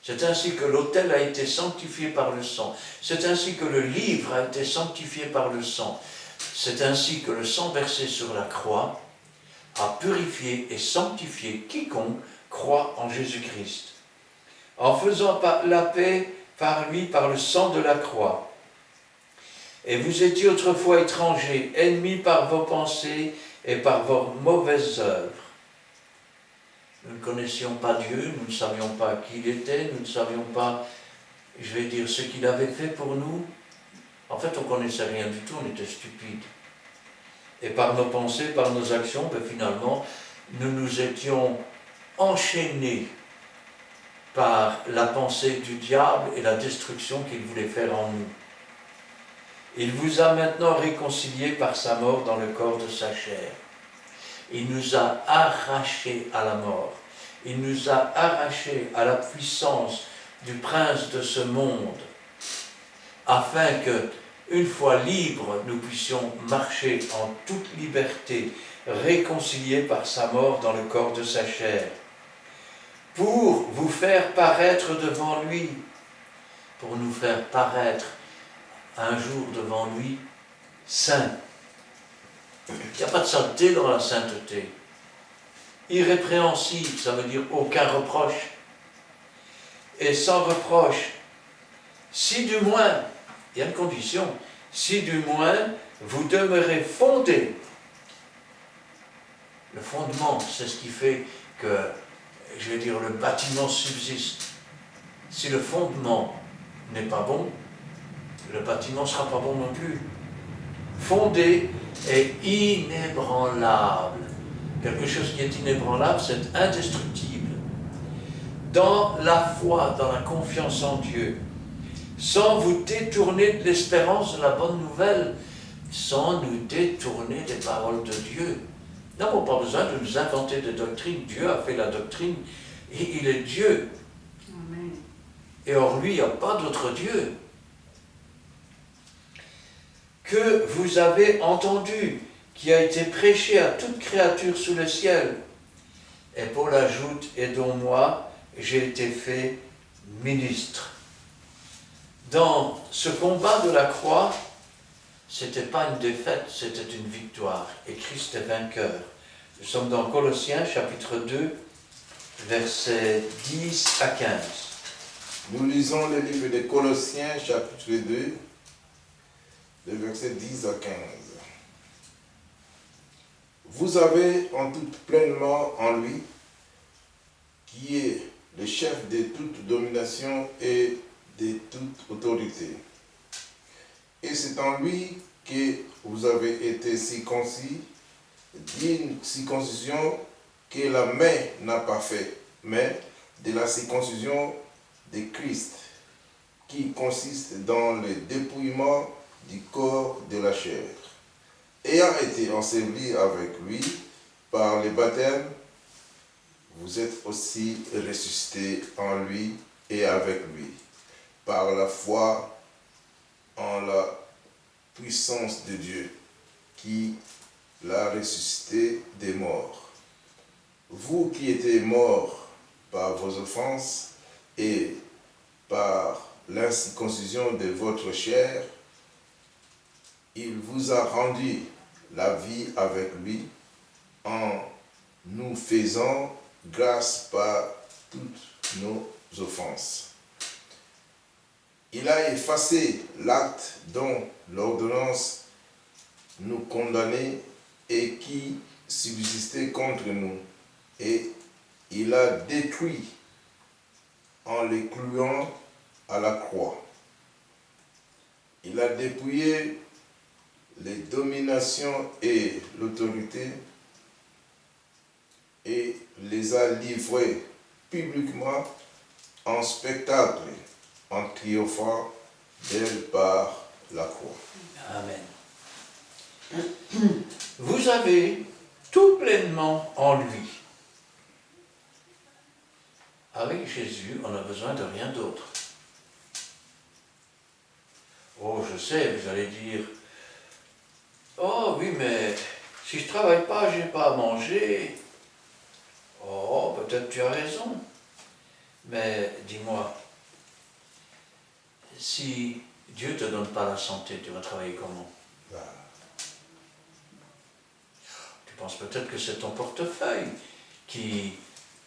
C'est ainsi que l'autel a été sanctifié par le sang. C'est ainsi que le livre a été sanctifié par le sang. C'est ainsi que le sang versé sur la croix a purifié et sanctifié quiconque croit en Jésus-Christ. En faisant la paix par lui, par le sang de la croix. Et vous étiez autrefois étrangers, ennemis par vos pensées et par vos mauvaises œuvres. Nous ne connaissions pas Dieu, nous ne savions pas qui il était, nous ne savions pas, je vais dire, ce qu'il avait fait pour nous. En fait, on ne connaissait rien du tout, on était stupides. Et par nos pensées, par nos actions, finalement, nous nous étions enchaînés par la pensée du diable et la destruction qu'il voulait faire en nous. Il vous a maintenant réconciliés par sa mort dans le corps de sa chair. Il nous a arrachés à la mort. Il nous a arrachés à la puissance du prince de ce monde, afin que, une fois libres, nous puissions marcher en toute liberté, réconciliés par sa mort dans le corps de sa chair, pour vous faire paraître devant lui, pour nous faire paraître un jour devant lui saint. Il n'y a pas de saleté dans la sainteté. Irrépréhensible, ça veut dire aucun reproche. Et sans reproche, si du moins, il y a une condition, si du moins vous demeurez fondés. Le fondement, c'est ce qui fait que, je vais dire, le bâtiment subsiste. Si le fondement n'est pas bon, le bâtiment ne sera pas bon non plus. Fondé et inébranlable. Quelque chose qui est inébranlable, c'est indestructible. Dans la foi, dans la confiance en Dieu, sans vous détourner de l'espérance de la bonne nouvelle, sans nous détourner des paroles de Dieu. Nous n'avons pas besoin de nous inventer des doctrines. Dieu a fait la doctrine et il est Dieu. Amen. Et hors lui, il n'y a pas d'autre Dieu. Que vous avez entendu, qui a été prêché à toute créature sous le ciel. Et Paul ajoute, et dont moi, j'ai été fait ministre. Dans ce combat de la croix, ce n'était pas une défaite, c'était une victoire. Et Christ est vainqueur. Nous sommes dans Colossiens, chapitre 2, versets 10 à 15. Nous lisons le livre des Colossiens, chapitre 2, de versets 10 à 15. Vous avez en tout pleinement en lui, qui est le chef de toute domination et de toute autorité. Et c'est en lui que vous avez été circoncis, d'une circoncision que la main n'a pas fait, mais de la circoncision de Christ, qui consiste dans le dépouillement du corps de la chair. Ayant été ensevelis avec lui par le baptême, vous êtes aussi ressuscités en lui et avec lui, par la foi en la puissance de Dieu, qui l'a ressuscité des morts. Vous qui étiez morts par vos offenses et par l'incirconcision de votre chair, il vous a rendu la vie avec lui en nous faisant grâce par toutes nos offenses. Il a effacé l'acte dont l'ordonnance nous condamnait et qui subsistait contre nous, et il a détruit en les clouant à la croix. Il a dépouillé les dominations et l'autorité et les a livrés publiquement en spectacle, en triomphant d'elle par la croix. Amen. Vous avez tout pleinement en lui. avec Jésus, on n'a besoin de rien d'autre. Oh, je sais, vous allez dire, oh oui, mais si je ne travaille pas, je n'ai pas à manger. Oh, peut-être tu as raison. Mais dis-moi, si Dieu ne te donne pas la santé, tu vas travailler comment? Tu penses peut-être que c'est ton portefeuille qui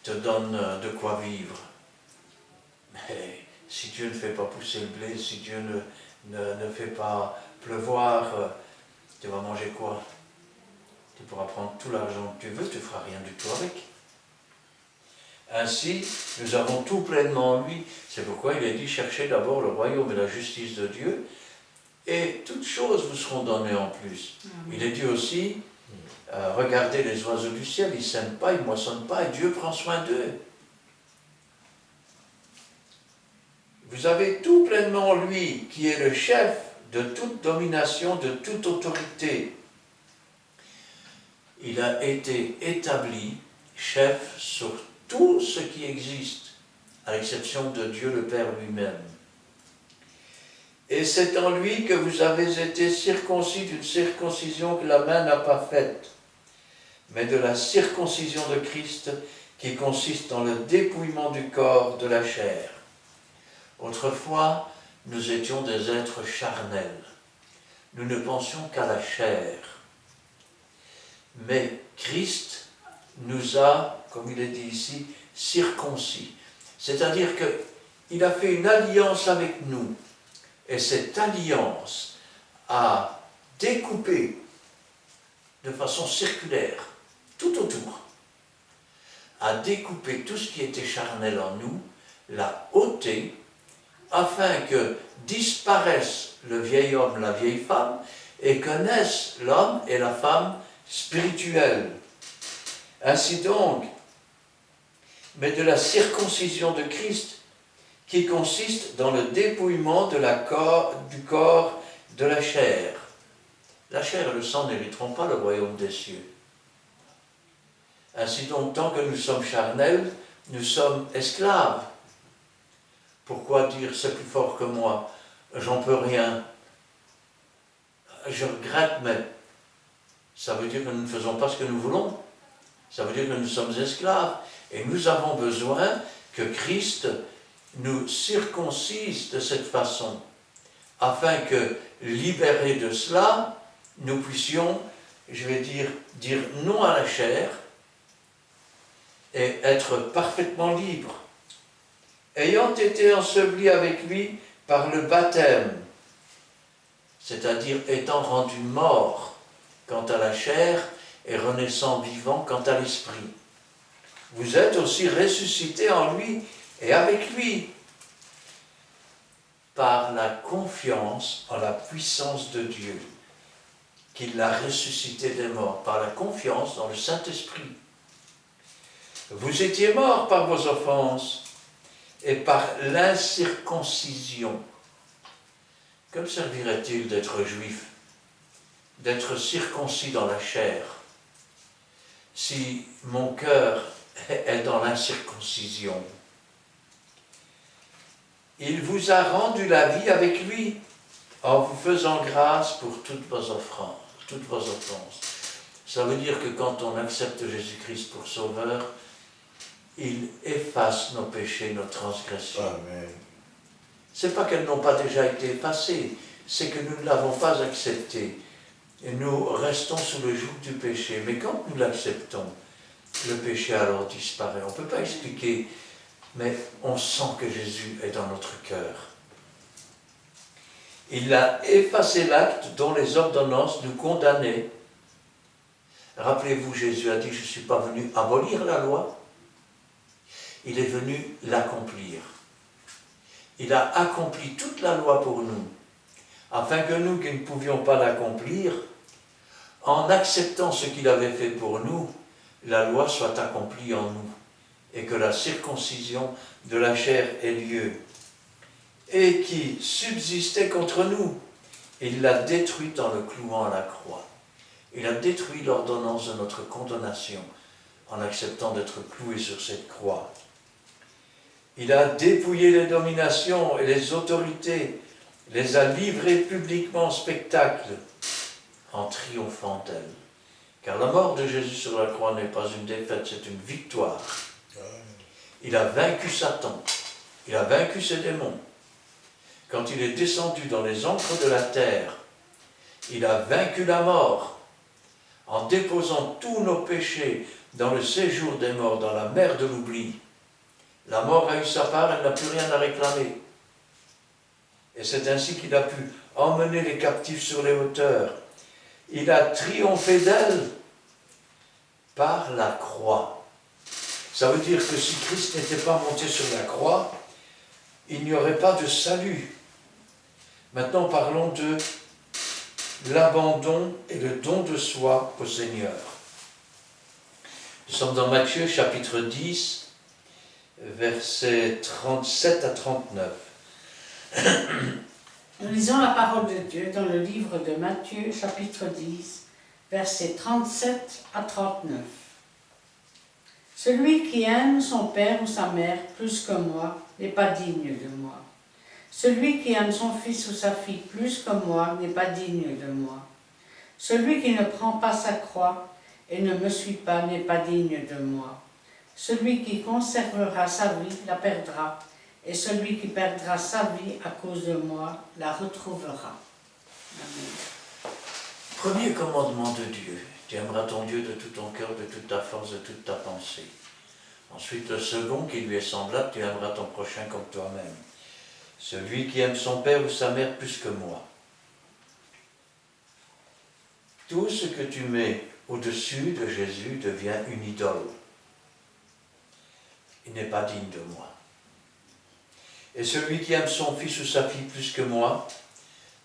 te donne de quoi vivre. Mais si Dieu ne fait pas pousser le blé, si Dieu ne fait pas pleuvoir, tu vas manger quoi? Tu pourras prendre tout l'argent que tu veux, tu ne feras rien du tout avec. Ainsi, nous avons tout pleinement en lui. C'est pourquoi il est dit, cherchez d'abord le royaume et la justice de Dieu, et toutes choses vous seront données en plus. Amen. Il est dit aussi, regardez les oiseaux du ciel, ils ne sèment pas, ils ne moissonnent pas, et Dieu prend soin d'eux. Vous avez tout pleinement en lui, qui est le chef de toute domination, de toute autorité. Il a été établi chef sur tout ce qui existe, à l'exception de Dieu le Père lui-même. Et c'est en lui que vous avez été circoncis d'une circoncision que la main n'a pas faite, mais de la circoncision de Christ qui consiste dans le dépouillement du corps de la chair. Autrefois, nous étions des êtres charnels. Nous ne pensions qu'à la chair. Mais Christ nous a, comme il est dit ici, circoncis. C'est-à-dire qu'il a fait une alliance avec nous. Et cette alliance a découpé de façon circulaire, tout autour, a découpé tout ce qui était charnel en nous, l'a ôté, afin que disparaisse le vieil homme, la vieille femme, et que naissent l'homme et la femme spirituels. Ainsi donc, mais de la circoncision de Christ, qui consiste dans le dépouillement du corps de la chair. La chair et le sang n'hériteront pas le royaume des cieux. Ainsi donc, tant que nous sommes charnels, nous sommes esclaves. Pourquoi dire c'est plus fort que moi? J'en peux rien. Je regrette, mais ça veut dire que nous ne faisons pas ce que nous voulons. Ça veut dire que nous sommes esclaves. Et nous avons besoin que Christ nous circoncise de cette façon, afin que, libérés de cela, nous puissions, je vais dire non à la chair et être parfaitement libres. Ayant été ensevelis avec lui par le baptême, c'est-à-dire étant rendus morts quant à la chair et renaissant vivants quant à l'esprit. Vous êtes aussi ressuscités en lui et avec lui, par la confiance en la puissance de Dieu, qu'il l'a ressuscité des morts, par la confiance dans le Saint-Esprit. Vous étiez morts par vos offenses et par l'incirconcision. Que me servirait-il d'être juif, d'être circoncis dans la chair, si mon cœur est dans l'incirconcision? Il vous a rendu la vie avec lui, en vous faisant grâce pour toutes vos offenses. Ça veut dire que quand on accepte Jésus-Christ pour Sauveur, il efface nos péchés, nos transgressions. Amen. C'est pas qu'elles n'ont pas déjà été effacées, c'est que nous ne l'avons pas accepté. Et nous restons sous le joug du péché. Mais quand nous l'acceptons, le péché alors disparaît. On ne peut pas expliquer, mais on sent que Jésus est dans notre cœur. Il a effacé l'acte dont les ordonnances nous condamnaient. Rappelez-vous, Jésus a dit, je ne suis pas venu abolir la loi, il est venu l'accomplir. Il a accompli toute la loi pour nous, afin que nous qui ne pouvions pas l'accomplir, en acceptant ce qu'il avait fait pour nous, la loi soit accomplie en nous, et que la circoncision de la chair ait lieu, et qui subsistait contre nous. Il l'a détruite en le clouant à la croix. Il a détruit l'ordonnance de notre condamnation en acceptant d'être cloué sur cette croix. Il a dépouillé les dominations et les autorités, les a livrées publiquement en spectacle, en triomphant d'elles. Car la mort de Jésus sur la croix n'est pas une défaite, c'est une victoire. Il a vaincu Satan, il a vaincu ses démons. Quand il est descendu dans les encres de la terre, il a vaincu la mort en déposant tous nos péchés dans le séjour des morts, dans la mer de l'oubli. La mort a eu sa part, elle n'a plus rien à réclamer. Et c'est ainsi qu'il a pu emmener les captifs sur les hauteurs. Il a triomphé d'elle par la croix. Ça veut dire que si Christ n'était pas monté sur la croix, il n'y aurait pas de salut. Maintenant, parlons de l'abandon et le don de soi au Seigneur. Nous sommes dans Matthieu chapitre 10, versets 37 à 39. Nous lisons la parole de Dieu dans le livre de Matthieu chapitre 10, versets 37 à 39. Celui qui aime son père ou sa mère plus que moi n'est pas digne de moi. Celui qui aime son fils ou sa fille plus que moi n'est pas digne de moi. Celui qui ne prend pas sa croix et ne me suit pas n'est pas digne de moi. Celui qui conservera sa vie la perdra, et celui qui perdra sa vie à cause de moi la retrouvera. Amen. Premier commandement de Dieu. Tu aimeras ton Dieu de tout ton cœur, de toute ta force, de toute ta pensée. Ensuite, le second qui lui est semblable, tu aimeras ton prochain comme toi-même. Celui qui aime son père ou sa mère plus que moi. Tout ce que tu mets au-dessus de Jésus devient une idole. Il n'est pas digne de moi. Et celui qui aime son fils ou sa fille plus que moi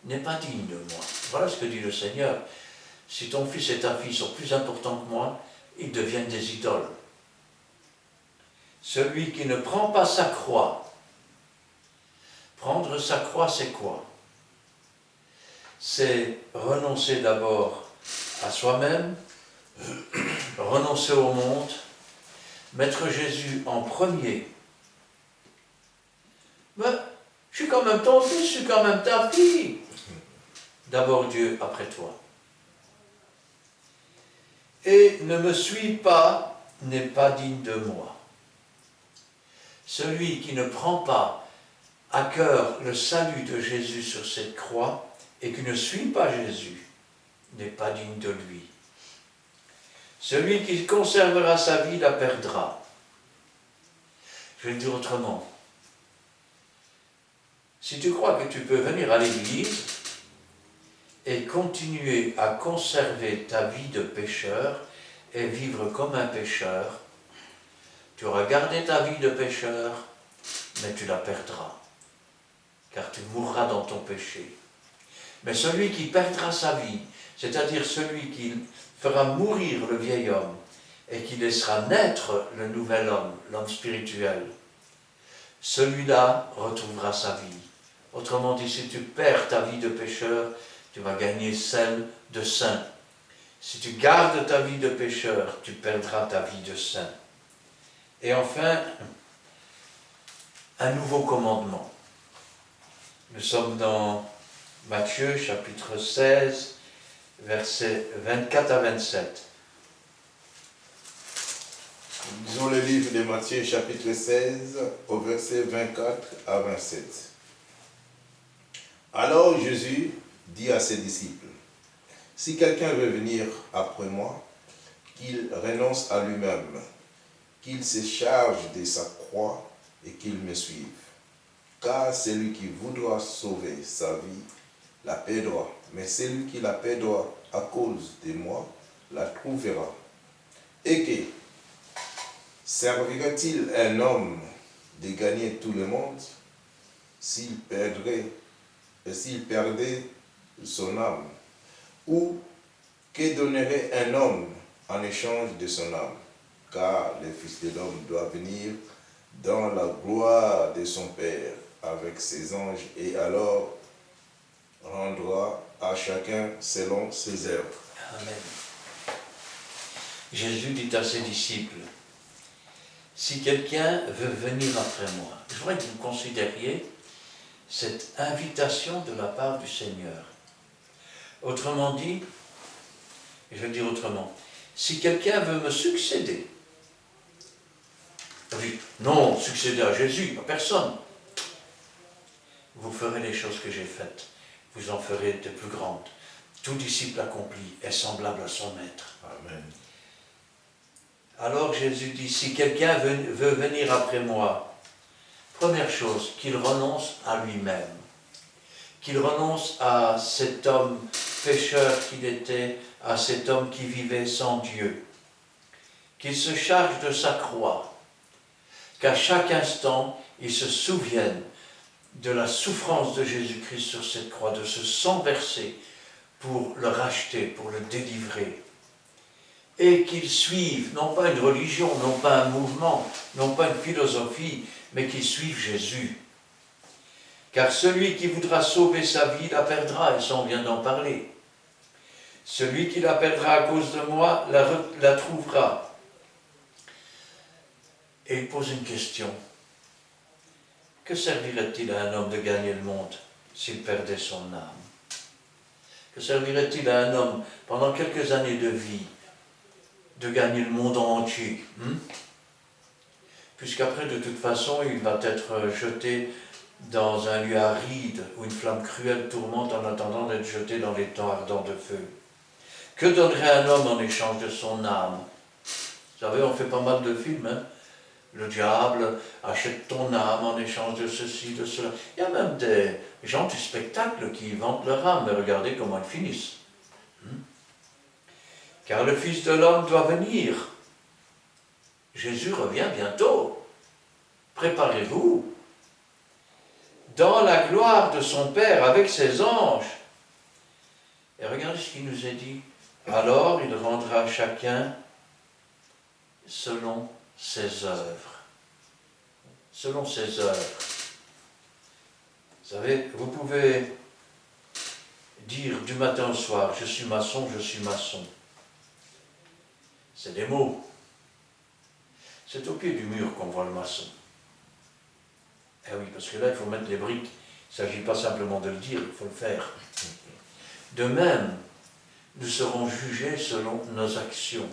n'est pas digne de moi. Voilà ce que dit le Seigneur. Si ton fils et ta fille sont plus importants que moi, ils deviennent des idoles. Celui qui ne prend pas sa croix. Prendre sa croix, c'est quoi? C'est renoncer d'abord à soi-même, renoncer au monde, mettre Jésus en premier. Mais je suis quand même ton fils, je suis quand même ta fille. D'abord Dieu, après toi. Et ne me suis pas n'est pas digne de moi. Celui qui ne prend pas à cœur le salut de Jésus sur cette croix et qui ne suit pas Jésus n'est pas digne de lui. Celui qui conservera sa vie la perdra. Je vais le dire autrement. Si tu crois que tu peux venir à l'église et continuer à conserver ta vie de pécheur et vivre comme un pécheur, tu auras gardé ta vie de pécheur, mais tu la perdras, car tu mourras dans ton péché. Mais celui qui perdra sa vie, c'est-à-dire celui qui fera mourir le vieil homme et qui laissera naître le nouvel homme, l'homme spirituel, celui-là retrouvera sa vie. Autrement dit, si tu perds ta vie de pécheur, tu vas gagner celle de saint. Si tu gardes ta vie de pécheur, tu perdras ta vie de saint. Et enfin, un nouveau commandement. Nous sommes dans Matthieu chapitre 16, versets 24 à 27. Lisons le livre de Matthieu chapitre 16 au verset 24 à 27. Alors Jésus dit à ses disciples, « Si quelqu'un veut venir après moi, qu'il renonce à lui-même, qu'il se charge de sa croix et qu'il me suive. Car celui qui voudra sauver sa vie la perdra, mais celui qui la perdra à cause de moi la trouvera. Et que servirait-il un homme de gagner tout le monde s'il perdait son âme? Ou que donnerait un homme en échange de son âme? Car le Fils de l'homme doit venir dans la gloire de son Père avec ses anges et alors rendra à chacun selon ses œuvres. » Amen. Jésus dit à ses disciples, si quelqu'un veut venir après moi, je voudrais que vous considériez cette invitation de la part du Seigneur. Autrement dit, je vais le dire autrement, si quelqu'un veut me succéder, non, succéder à Jésus, à personne, vous ferez les choses que j'ai faites, vous en ferez de plus grandes. Tout disciple accompli est semblable à son maître. Amen. Alors Jésus dit, si quelqu'un veut venir après moi, première chose, qu'il renonce à lui-même, qu'il renonce à cet homme pécheur qu'il était, à cet homme qui vivait sans Dieu, qu'il se charge de sa croix, qu'à chaque instant, il se souvienne de la souffrance de Jésus-Christ sur cette croix, de ce sang versé pour le racheter, pour le délivrer, et qu'il suive, non pas une religion, non pas un mouvement, non pas une philosophie, mais qu'il suive Jésus. Car celui qui voudra sauver sa vie la perdra, et ça on vient d'en parler. Celui qui la perdra à cause de moi la trouvera. Et il pose une question. Que servirait-il à un homme de gagner le monde s'il perdait son âme? Que servirait-il à un homme, pendant quelques années de vie, de gagner le monde entier, puisqu'après, de toute façon, il va être jeté dans un lieu aride, où une flamme cruelle tourmente en attendant d'être jeté dans les temps ardents de feu. Que donnerait un homme en échange de son âme? Vous savez, on fait pas mal de films, hein? Le diable achète ton âme en échange de ceci, de cela. Il y a même des gens du spectacle qui vendent leur âme, mais regardez comment ils finissent. Car le Fils de l'homme doit venir. Jésus revient bientôt. Préparez-vous. Dans la gloire de son Père, avec ses anges. Et regardez ce qu'il nous est dit. Alors il rendra chacun selon ses œuvres. Selon ses œuvres. Vous savez, vous pouvez dire du matin au soir, je suis maçon, je suis maçon. C'est des mots. C'est au pied du mur qu'on voit le maçon. Eh oui, parce que là, il faut mettre les briques. Il ne s'agit pas simplement de le dire, il faut le faire. De même, nous serons jugés selon nos actions.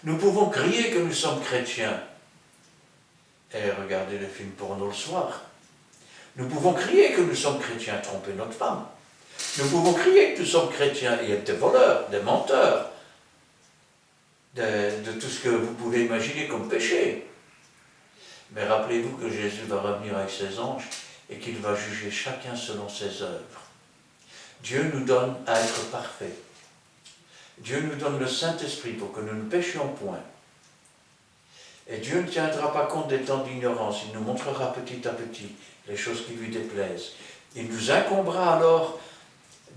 Nous pouvons crier que nous sommes chrétiens. Et regardez les films porno le soir. Nous pouvons crier que nous sommes chrétiens, tromper notre femme. Nous pouvons crier que nous sommes chrétiens et être des voleurs, des menteurs, de tout ce que vous pouvez imaginer comme péché. Mais rappelez-vous que Jésus va revenir avec ses anges et qu'il va juger chacun selon ses œuvres. Dieu nous donne à être parfaits. Dieu nous donne le Saint-Esprit pour que nous ne péchions point. Et Dieu ne tiendra pas compte des temps d'ignorance. Il nous montrera petit à petit les choses qui lui déplaisent. Il nous incombera alors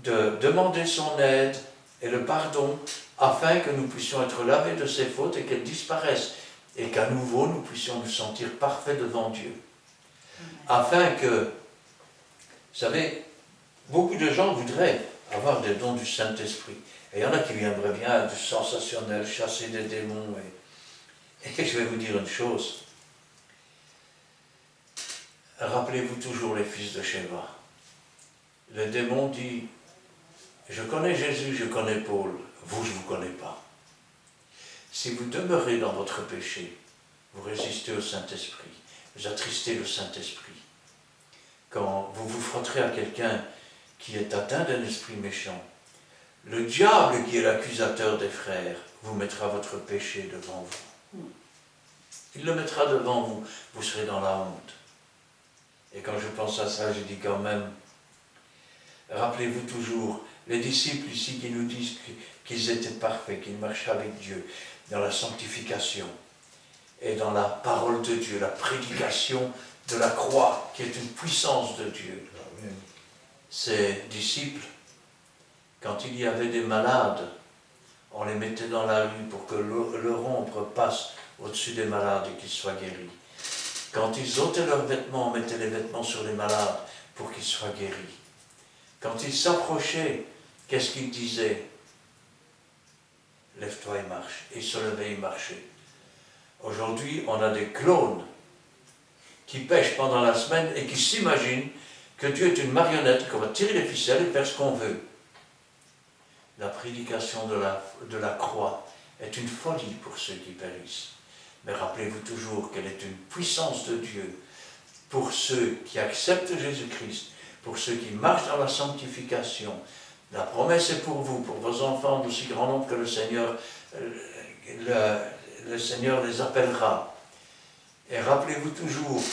de demander son aide et le pardon afin que nous puissions être lavés de ces fautes et qu'elles disparaissent et qu'à nouveau nous puissions nous sentir parfaits devant Dieu. Afin que, vous savez, beaucoup de gens voudraient avoir des dons du Saint-Esprit. Et il y en a qui viendraient bien du sensationnel, chasser des démons. Et je vais vous dire une chose. Rappelez-vous toujours les fils de Sheva. Le démon dit, je connais Jésus, je connais Paul, vous je ne vous connais pas. Si vous demeurez dans votre péché, vous résistez au Saint-Esprit, vous attristez le Saint-Esprit. Quand vous vous frotterez à quelqu'un qui est atteint d'un esprit méchant, le diable qui est l'accusateur des frères vous mettra votre péché devant vous. Il le mettra devant vous, vous serez dans la honte. Et quand je pense à ça, je dis quand même, rappelez-vous toujours, les disciples ici qui nous disent qu'ils étaient parfaits, qu'ils marchaient avec Dieu, dans la sanctification et dans la parole de Dieu, la prédication de la croix, qui est une puissance de Dieu. Amen. Ces disciples, quand il y avait des malades, on les mettait dans la rue pour que leur ombre passe au-dessus des malades et qu'ils soient guéris. Quand ils ôtaient leurs vêtements, on mettait les vêtements sur les malades pour qu'ils soient guéris. Quand ils s'approchaient, qu'est-ce qu'ils disaient? Lève-toi et marche. Et ils se levaient et marchaient. Aujourd'hui, on a des clones qui pêchent pendant la semaine et qui s'imaginent que Dieu est une marionnette, qu'on va tirer les ficelles et faire ce qu'on veut. La prédication de la croix est une folie pour ceux qui périssent. Mais rappelez-vous toujours qu'elle est une puissance de Dieu pour ceux qui acceptent Jésus-Christ, pour ceux qui marchent dans la sanctification. La promesse est pour vous, pour vos enfants, d'aussi grand nombre que le Seigneur les appellera. Et rappelez-vous toujours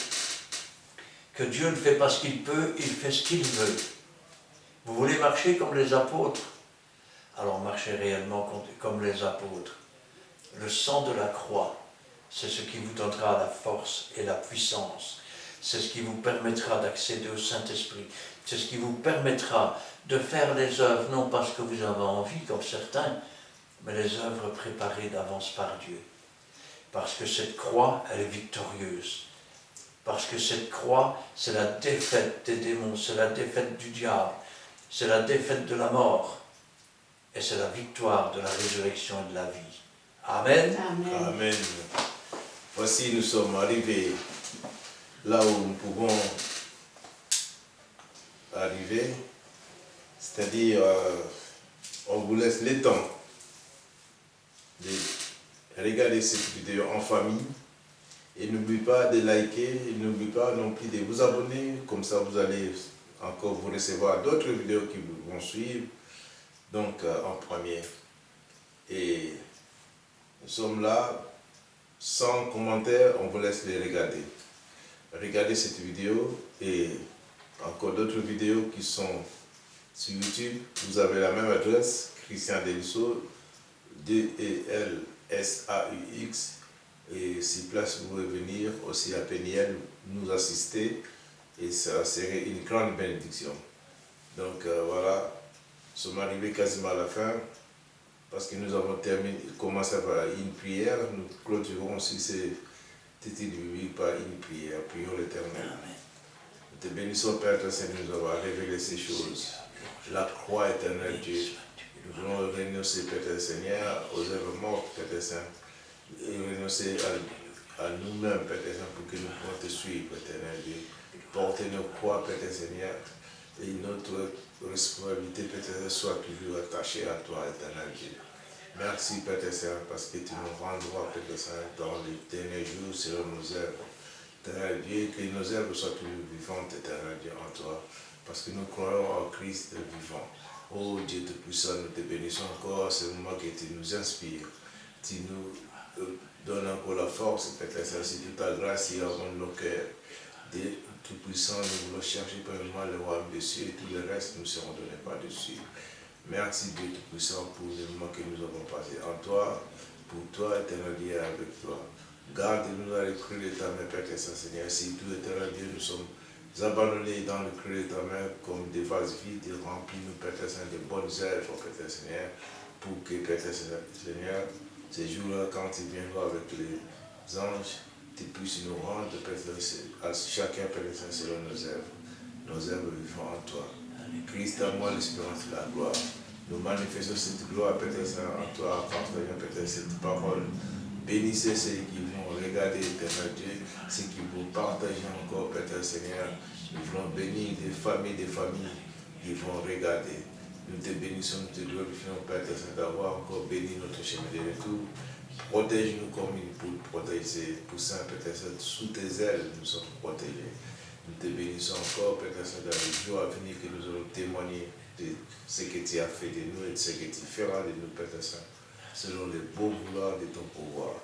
que Dieu ne fait pas ce qu'il peut, il fait ce qu'il veut. Vous voulez marcher comme les apôtres? Alors marchez réellement comme les apôtres. Le sang de la croix, c'est ce qui vous donnera la force et la puissance. C'est ce qui vous permettra d'accéder au Saint-Esprit. C'est ce qui vous permettra de faire les œuvres, non parce que vous avez envie, comme certains, mais les œuvres préparées d'avance par Dieu. Parce que cette croix, elle est victorieuse. Parce que cette croix, c'est la défaite des démons, c'est la défaite du diable, c'est la défaite de la mort, et c'est la victoire de la résurrection et de la vie. Amen. Amen. Amen. Voici, nous sommes arrivés là où nous pouvons arriver, c'est-à-dire, on vous laisse le temps de regarder cette vidéo en famille. Et n'oubliez pas de liker, et n'oubliez pas non plus de vous abonner, comme ça vous allez encore vous recevoir d'autres vidéos qui vont suivre, donc en premier. Et nous sommes là, sans commentaire, on vous laisse les regarder. Regardez cette vidéo et encore d'autres vidéos qui sont sur YouTube. Vous avez la même adresse, Christian Delisaux, D-E-L-S-A-U-X. Et si place vous pouvez venir aussi à Péniel nous assister et ça serait une grande bénédiction. Donc voilà, nous sommes arrivés quasiment à la fin parce que nous avons commencé par une prière. Nous clôturons aussi ces titres bibliques par une prière. Prions l'Éternel. Nous te bénissons Père, toi Seigneur, nous avons révélé ces choses. La croix éternelle Dieu. Nous voulons renoncer Père Seigneur aux œuvres mortes Père Saint. Et renoncer à nous-mêmes, Père Saint, pour que nous puissions te suivre, Éternel Dieu. Porter nos croix, Père Seigneur, et notre responsabilité, Père Saint, soit toujours attachée à toi, Éternel Dieu. Merci, Père Saint, parce que tu nous rendras, Père Saint, dans les derniers jours selon nos œuvres. Éternel Dieu, que nos œuvres soient toujours vivantes, Éternel Dieu, en toi, parce que nous croyons en Christ vivant. Oh Dieu Tout-Puissant, nous te bénissons encore à ce moment que tu nous inspires. Tu nous donne encore la force, Père Saint, si toute ta grâce y abonde nos cœurs. Dieu Tout-Puissant, nous voulons chercher premièrement le royaume des cieux et tout le reste nous serons donnés par-dessus. Merci Dieu Tout-Puissant pour les moments que nous avons passés en toi, pour toi, éternel Dieu, avec toi. Garde-nous dans le creux de ta main, Père Saint Seigneur. Si tout éternel Dieu, nous sommes abandonnés dans le creux de ta main comme des vases vides, remplis-nous, Père Saint, de bonnes œuvres, Père Seigneur, pour que, Père Seigneur, ces jours-là, quand tu viendras avec les anges, tu puisses nous rendre, Père Saint, à chacun, Père Saint, selon nos œuvres vivant en toi. Christ à moi, l'espérance de la gloire. Nous manifestons cette gloire, Père Saint, en toi, en partageant, Père Saint, cette parole. Bénissez ceux qui vont regarder, Éternel Dieu, ceux qui vont partager encore, Père Seigneur. Nous voulons bénir des familles qui vont regarder. Nous te bénissons, nous te glorifions, Père Saint, d'avoir encore béni notre chemin de retour. Protège-nous comme une poule protège ses poussins, Père Saint, sous tes ailes, nous sommes protégés. Nous te bénissons encore, Père Saint, dans les jours à venir que nous allons témoigner de ce que tu as fait de nous et de ce que tu feras de nous, Père Saint, selon les beaux vouloirs de ton pouvoir.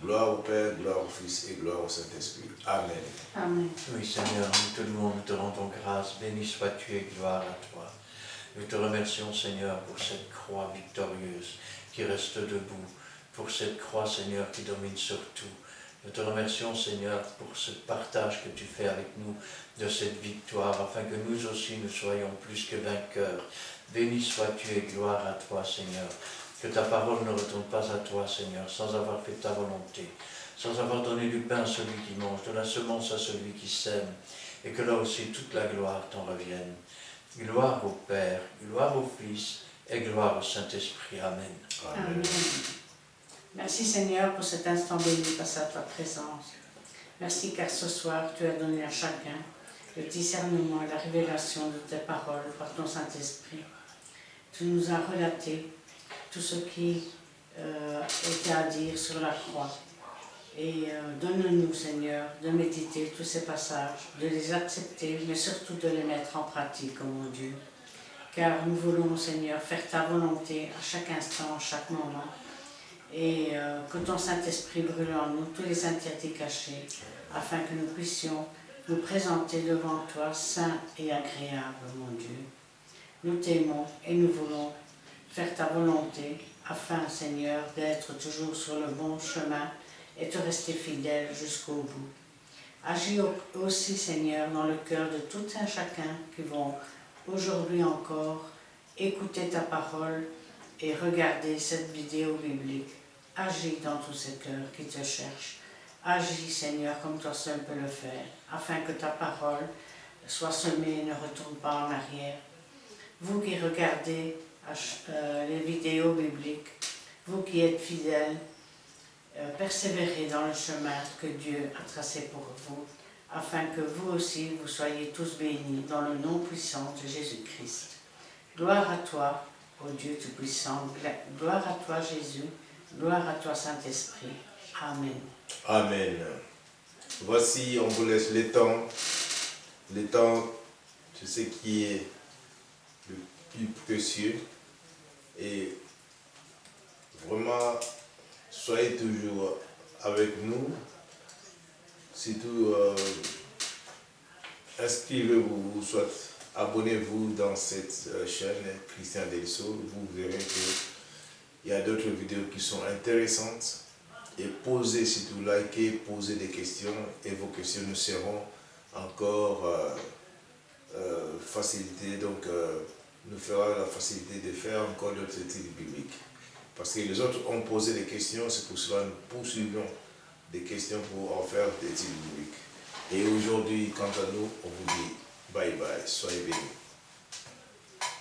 Gloire au Père, gloire au Fils et gloire au Saint-Esprit. Amen. Amen. Oui Seigneur, nous te louons, nous te rendons grâce, béni sois-tu et gloire à toi. Nous te remercions Seigneur pour cette croix victorieuse qui reste debout, pour cette croix Seigneur qui domine sur tout. Nous te remercions Seigneur pour ce partage que tu fais avec nous de cette victoire, afin que nous aussi nous soyons plus que vainqueurs. Béni sois-tu et gloire à toi Seigneur. Que ta parole ne retourne pas à toi Seigneur, sans avoir fait ta volonté, sans avoir donné du pain à celui qui mange, de la semence à celui qui sème, et que là aussi toute la gloire t'en revienne. Gloire au Père, gloire au Fils et gloire au Saint-Esprit. Amen. Amen. Amen. Merci Seigneur pour cet instant béni passé à ta présence. Merci car ce soir tu as donné à chacun le discernement et la révélation de tes paroles par ton Saint-Esprit. Tu nous as relaté tout ce qui était à dire sur la croix. Et donne-nous, Seigneur, de méditer tous ces passages, de les accepter, mais surtout de les mettre en pratique, oh mon Dieu. Car nous voulons, Seigneur, faire ta volonté à chaque instant, à chaque moment. Et que ton Saint-Esprit brûle en nous tous les interdits cachés, afin que nous puissions nous présenter devant toi, saints et agréables, mon Dieu. Nous t'aimons et nous voulons faire ta volonté, afin, Seigneur, d'être toujours sur le bon chemin et te rester fidèle jusqu'au bout. Agis aussi, Seigneur, dans le cœur de tout un chacun qui vont aujourd'hui encore écouter ta parole et regarder cette vidéo biblique. Agis dans tous ces cœurs qui te cherchent. Agis, Seigneur, comme toi seul peux le faire, afin que ta parole soit semée et ne retourne pas en arrière. Vous qui regardez les vidéos bibliques, vous qui êtes fidèles, persévérez dans le chemin que Dieu a tracé pour vous, afin que vous aussi, vous soyez tous bénis dans le nom puissant de Jésus-Christ. Gloire à toi, ô Dieu Tout-Puissant, gloire à toi Jésus, gloire à toi Saint-Esprit. Amen. Amen. Voici, on vous laisse le temps, de ce qui est le plus précieux. Et vraiment, soyez toujours avec nous. Surtout, inscrivez-vous, soit abonnez-vous dans cette chaîne Christian Delso. Vous verrez qu'il y a d'autres vidéos qui sont intéressantes. Et posez, surtout likez, posez des questions. Et vos questions nous seront encore facilitées. Donc, nous fera la facilité de faire encore d'autres études bibliques. Parce que les autres ont posé des questions, c'est pour cela que nous poursuivons des questions pour en faire des études bibliques. Et aujourd'hui, quant à nous, on vous dit bye bye, soyez bénis.